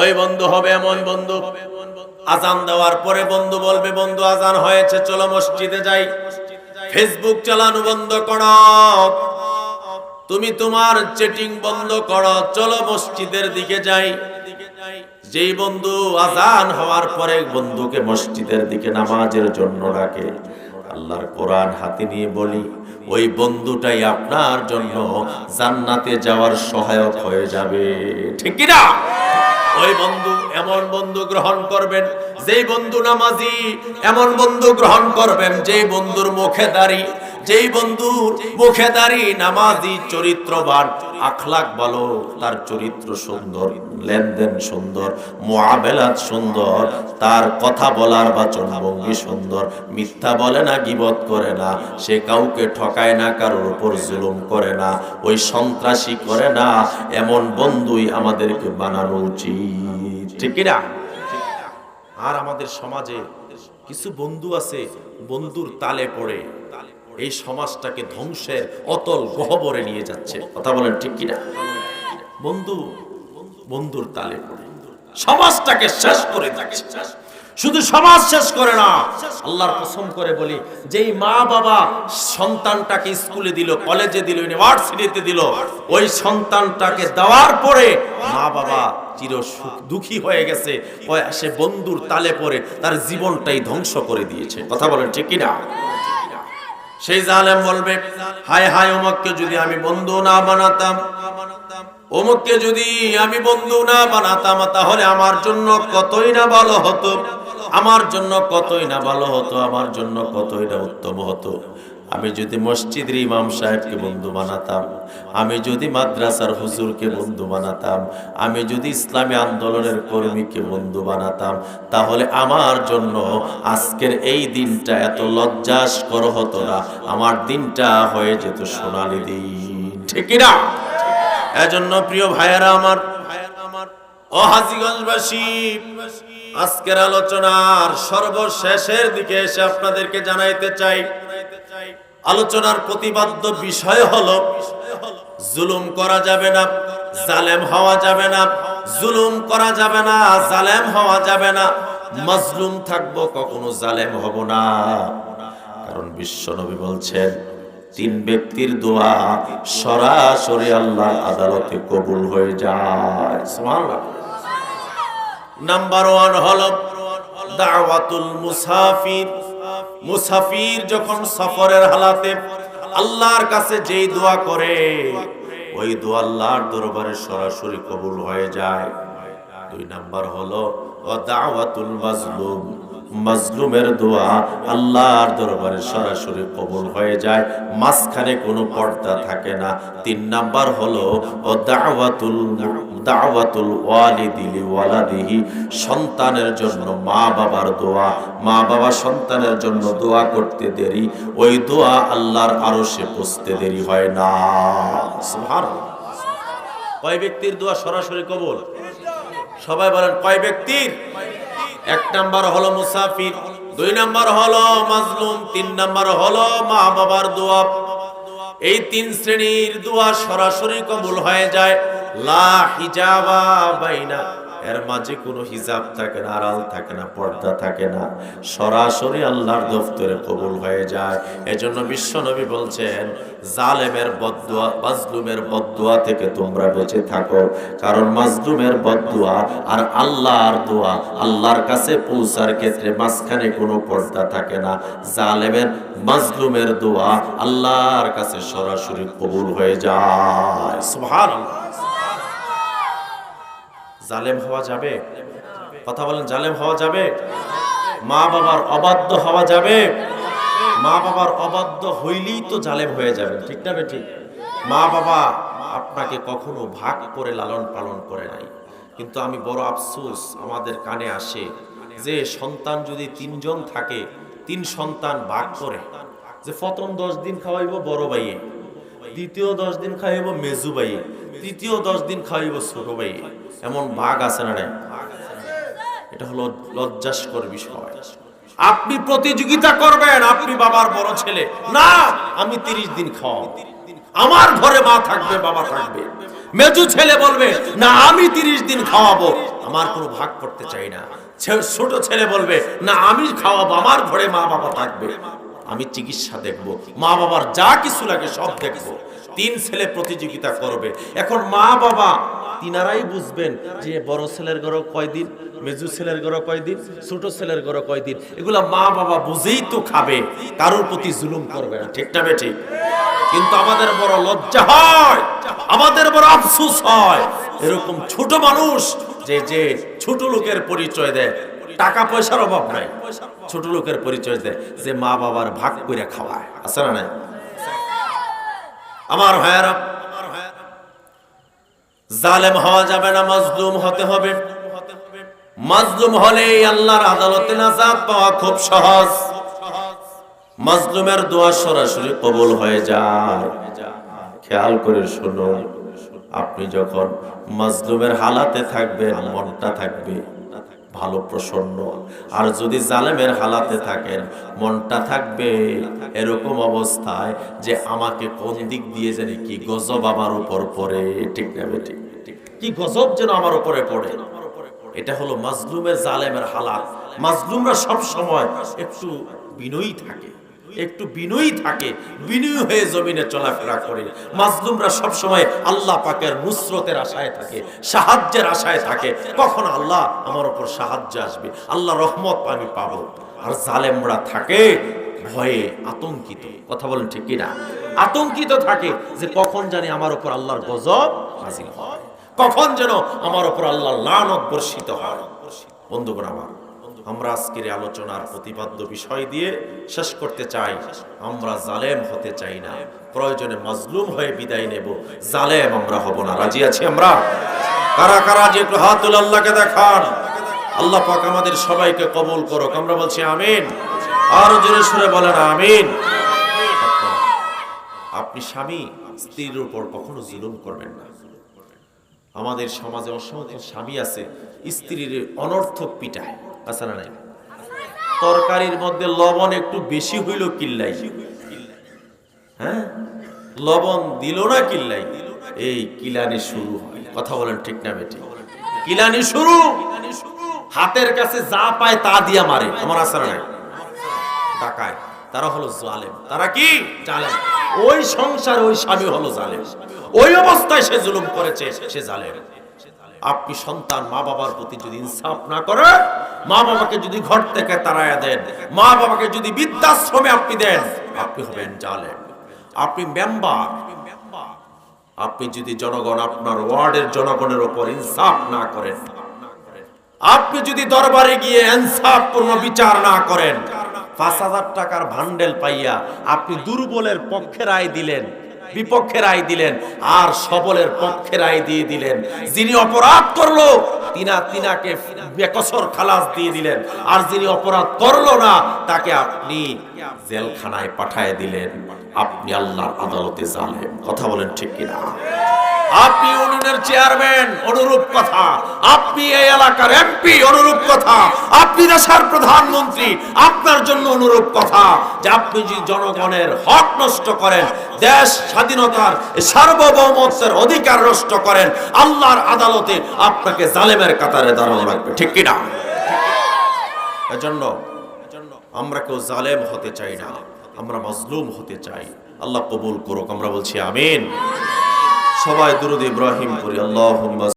ওই বন্ধু হবে এমন বন্ধু, আজান দেওয়ার পরে বন্ধু বলবে, বন্ধু আজান হয়েছে, চলো মসজিদে যাই। ফেসবুক চালানো বন্ধ করো, তুমি তোমার চ্যাটিং বন্ধ করো, চলো মসজিদের দিকে যাই। যেই বন্ধু আজান হওয়ার পরে বন্ধুকে মসজিদের দিকে নামাজের জন্য ডাকে, আল্লাহর কোরআন হাতে নিয়ে বলি, ওই বন্ধুটাই আপনার জন্য জান্নাতে যাওয়ার সহায়ক হয়ে যাবে। ঠিক কি না? ওই বন্ধু, এমন বন্ধু গ্রহণ করবেন যেই বন্ধু নামাজি, এমন বন্ধু গ্রহণ করবেন যেই বন্ধুর মুখে দাড়ি, যেই বন্ধুর মুখে দাড়ি, নামাজি, চরিত্রবান, আখলাক ভালো, তার চরিত্র সুন্দর, লেনদেন সুন্দর, মুআমালাত সুন্দর, তার কথা বলার বাচনভঙ্গি সুন্দর, মিথ্যা বলে না, গীবত করে না, সে কাউকে ঠকায় না, কারোর উপর জুলুম করে না, ওই সন্ত্রাসী করে না। এমন বন্ধুই আমাদেরকে বানানো উচিত। ঠিক কি না? আর আমাদের সমাজে কিছু বন্ধু আছে, বন্ধুর তালে পড়ে এই সমাজটাকে ধ্বংসের অতল গহ্বরে নিয়ে যাচ্ছে। কথা বলেন ঠিক কিনা? বন্ধু বন্ধুর তালে পড়ে সমাজটাকে শেষ করে দিচ্ছে। শুধু সমাজ শেষ করে না, আল্লাহর কসম করে বলি, যেই মা বাবা সন্তানটাকে স্কুলে দিল, কলেজে দিল, ইউনিভার্সিটিতে দিল, ওই সন্তানটাকে দেওয়ার পরে মা বাবা চির দুঃখী হয়ে গেছে, সে বন্ধুর তালে পড়ে তার জীবনটাই ধ্বংস করে দিয়েছে। কথা বলেন ঠিক কিনা? সেই জালেম বলবে, হায় হায়, অমুককে যদি আমি বন্ধু না বানাতাম, অমুককে যদি আমি বন্ধু না বানাতাম, তাহলে আমার জন্য কতই না ভালো হতো, আমার জন্য কতই না ভালো হতো, আমার জন্য কতই না উত্তম হতো। আমি যদি মসজিদের ইমাম সাহেবকে বন্ধু বানাতাম, আমি যদি মাদ্রাসার হুজুরকে বন্ধু বানাতাম, আমি যদি ইসলামী আন্দোলনের কর্মীকে বন্ধু বানাতাম, তাহলে আমার জন্য আজকের এই দিনটা এত লজ্জাস্কর হতো না, আমার দিনটা হয়ে যেত সোনালী দিন। ঠিক না? এজন্য প্রিয় ভাইয়েরা আমার, ও হাজীগঞ্জবাসী, আজকের আলোচনার সর্বশেষের দিকে এসে আপনাদেরকে জানাইতে চাই, আলোচনার প্রতিপাদ্য বিষয় হলো, জুলুম করা যাবে না, জালেম হওয়া যাবে না, জুলুম করা যাবে না, জালেম হওয়া যাবে না, মাজলুম থাকবো, কখনো জালেম হব না। কারণ বিশ্বনবী বলছেন, তিন ব্যক্তির দোয়া সরাসরি আল্লাহর আদালতে কবুল হয়ে যায়। সুবহানাল্লাহ। নাম্বার 1 হলো দাওয়াতুল মুসাফির। মুসাফির যখন সফরের হালাতে আল্লাহর কাছে যেই দোয়া করে, ওই দোয়া আল্লাহর দরবারে সরাসরি কবুল হয়ে যায়। 2 নাম্বার হলো দাওয়াতুল মাজলুম। মাজলুমের দোয়া আল্লাহর দরবারে সরাসরি কবুল হয়ে যায়, মাঝখানে কোনো পর্দা থাকে না। 3 নাম্বার হলো দাওয়াতুল ওয়ালিদি লিওয়ালাদিহি। সন্তানের জন্য মা বাবার দোয়া, মা বাবা সন্তানের জন্য দোয়া করতে দেরি, ওই দোয়া আল্লাহর আরশে পৌঁছতে দেরি হয় না। সুবহানাল্লাহ। কয় ব্যক্তির দোয়া সরাসরি কবুল? সবাই বলেন কয় ব্যক্তির? 1 নাম্বার হলো মুসাফির, 2 নাম্বার হলো মাজলুম, 3 নাম্বার হলো মা বাবার দোয়া। এই 3 শ্রেণীর দোয়া সরাসরি কবুল হয়ে যায়। লা হিজাবা বাইনা, এর মাঝে কোনো হিজাব থাকে না, আড়াল থাকে না, পর্দা থাকে না, সরাসরি আল্লাহর দফতরে কবুল হয়ে যায়। এজন্য বিশ্বনবী বলছেন, জালেমের বদদুয়া, মাজলুমের বদদুয়া থেকে তোমরা বেঁচে থাকো। কারণ মাজলুমের বদদুয়া আর আল্লাহর দোয়া, আল্লাহর কাছে পৌঁছার ক্ষেত্রে মাঝখানে কোনো পর্দা থাকে না। জালেমের, মাজলুমের দোয়া আল্লাহর কাছে সরাসরি কবুল হয়ে যায়। সুবহানাল্লাহ। জালেম হওয়া যাবে? কথা বলেন, জালেম হওয়া যাবে? মা বাবার অবাধ্য হওয়া যাবে? মা বাবার অবাধ্য হইলেই তো জালেম হয়ে যাবে। ঠিক না বেঠিক? মা বাবা আপনাকে কখনো ভাগ করে লালন পালন করে নাই, কিন্তু আমি বড় আফসোস আমাদের কানে আসে যে সন্তান যদি 3 জন থাকে, 3 সন্তান ভাগ করে, যে প্রথম 10 দিন খাওয়াইব বড় ভাইয়ে, দ্বিতীয় 10 দিন খাওয়াইব মেজু ভাইয়ে, তৃতীয় 10 দিন খাওয়াইব ছোট ভাইয়ে। এমন ভাগ আছে না? এটা হলো লজ্জাস্কর বিষয়। আপনি প্রতিযোগিতা করবেন, আপনি বাবার বড় ছেলে, না আমি 30 দিন খাওয়াবো, আমার ঘরে মা থাকবে বাবা থাকবে। মেজু ছেলে বলবে না আমি 30 দিন খাওয়াবো, আমার কোনো ভাগ করতে চাই না। ছোট ছেলে বলবে না আমি খাওয়াবো, আমার ঘরে মা বাবা থাকবে, আমি চিকিৎসা দেখব, মা বাবার যা কিছু লাগে সব দেখব। 3 ছেলে প্রতিযোগিতা করবে। এখন মা বাবা তিনারাই বুঝবেন যে বড় ছেলের ঘরে কয়দিন, মেজু ছেলের ঘরে কয়দিন, ছোট ছেলের ঘরে কয়দিন। এগুলা মা বাবা বুঝেই তো খাবে, কারোর প্রতি জুলুম করবে না, ঠিক না বেঠিক? কিন্তু আমাদের বড় লজ্জা হয়, আমাদের বড় আফসোস হয়, এরকম ছোট মানুষ যে ছোট লোকের পরিচয় দেয়, টাকা পয়সার অভাব নাই, ছোট লোকের পরিচয় দেয়, যে মা বাবার ভাগ করে খাওয়ায়, আছে না নাই? আমার ভাইয়েরা, জালেম হওয়া যাবে না, মাজলুম হতে হবে। মাজলুম হলেই আল্লাহর আদালতে নাজাত পাওয়া খুব সহজ। মাজলুমের দোয়া সরাসরি কবুল হয়ে যায়। খেয়াল করে শুনুন, আপনি যখন মাজলুমের হালাতে থাকবেন মনটা থাকবে ভালো প্রসন্ন, আর যদি জালেমের হালাতে থাকেন মনটা থাকবে এরকম অবস্থায় যে আমাকে কোন দিক দিয়ে জানি কি গজব আমার উপর পড়ে, ঠিক না বেঠিক? কি গজব যেন আমার উপরে পড়ে। এটা হলো মাজলুমের জালেমের হালাত। মাজলুমরা সব সময় একটু বিনয়ী থাকে, একটু বিনয়ী থাকে, বিনয়ী হয়ে জমিনে চলাফেরা করে। মাজলুমরা সব সময় আল্লাহ পাকের নুসরতের আশায় থাকে, সাহায্যের আশায় থাকে, কখন আল্লাহ আমার উপর সাহায্য আসবে, আল্লাহ রহমত আমি পাবো। আর জালেমরা থাকে ভয়ে আতঙ্কিত, কথা বলেন ঠিক কিনা? আতঙ্কিত থাকে যে কখন জানি আমার উপর আল্লাহর গজব নাযিল হয়, কখন যেন আমার উপর আল্লাহর লানত বর্ষিত হয়। বন্ধুগণ আমার, আমরা আজকের আলোচনার প্রতিপাদ্য বিষয় দিয়ে শেষ করতে চাই। আমরা জালেম হতে চাই না, প্রয়োজনে মাজলুম হয়ে বিদায় নেব, জালেম আমরা হব না। রাজি আছি আমরা? কারা কারা যে একটু হাত তুলে আল্লাহকে দেখান। আল্লাহ পাক আমাদের সবাইকে কবুল করুক, আমরা বলছি আমিন। আর জোরে সুরে বলেন আমিন। আপনি স্বামী স্ত্রীর উপর কখনো জুলুম করবেন না। আমাদের সমাজে অসংখ্য স্বামী আছে স্ত্রীর অনর্থক পিটায়, আছে না নাই? তরকারির মধ্যে লবণ একটু বেশি হইল কিল্লাই, হ্যাঁ লবণ দিল না কিল্লাই, এই কিলানি শুরু হয়। কথা বলেন ঠিক না বেটি? কিলানি শুরু, হাতের কাছে যা পায় তা দিয়া মারে। আমার আছে না নাই? ডাকায়, তারা হলো জালেম। তারা কি জালেম? ওই সংসার ওই স্বামী হলো জালেম, ওই অবস্থায় সে জুলুম করেছে, সে জালেম। আপনি সন্তান মা বাবার প্রতি যদি ইনসাফ না করে, মা বাবাকে যদি ঘর থেকে তাড়ায়া দেন, মা বাবাকে যদি বৃদ্ধাশ্রমে আপনি দেন, আপনি হবেন জালেম। আপনি মেম্বার, আপনি যদি জনগণ আপনার ওয়ার্ডের জনগণের উপর ইনসাফ না করেন, আপনি যদি দরবারে গিয়ে ইনসাফপূর্ণ বিচার না করেন, ৫,০০০ টাকার ভান্ডেল পাইয়া আপনি দুর্বলের পক্ষে রায় দিলেন, বিপক্ষে রায় দিলেন, আর সবলের পক্ষে রায় দিয়ে দিলেন। যিনি অপরাধ করলো তিনাকে বেকসর খালাস দিয়ে দিলেন, আর যিনি অপরাধ করলো না তাকে আপনি জেলখানায় পাঠায় দিলেন। আপনি আল্লাহর আদালতে জালেম। কথা বলেন ঠিক কিনা? আপনি ইউনিয়নের চেয়ারম্যান, অনুরূপ কথা। আপনি এই এলাকার এমপি, অনুরূপ কথা। আপনি দেশের প্রধানমন্ত্রী, আপনার জন্য অনুরূপ কথা যে আপনি যদি জনগণের হক নষ্ট করেন, দেশ স্বাধীনতার সার্বভৌমত্বের অধিকার নষ্ট করেন, আল্লাহর আদালতে আপনাকে জালেমের কাতারে দাঁড়ানো লাগবে, ঠিক কিনা? এজন্য আমরা কেউ জালেম হতে চাই না, আমরা মাজলুম হতে চাই। আল্লাহ কবুল করুক, আমরা বলছি আমিন। সবাই দুরূদ ইব্রাহিম পড়ি। আল্লাহুম্মা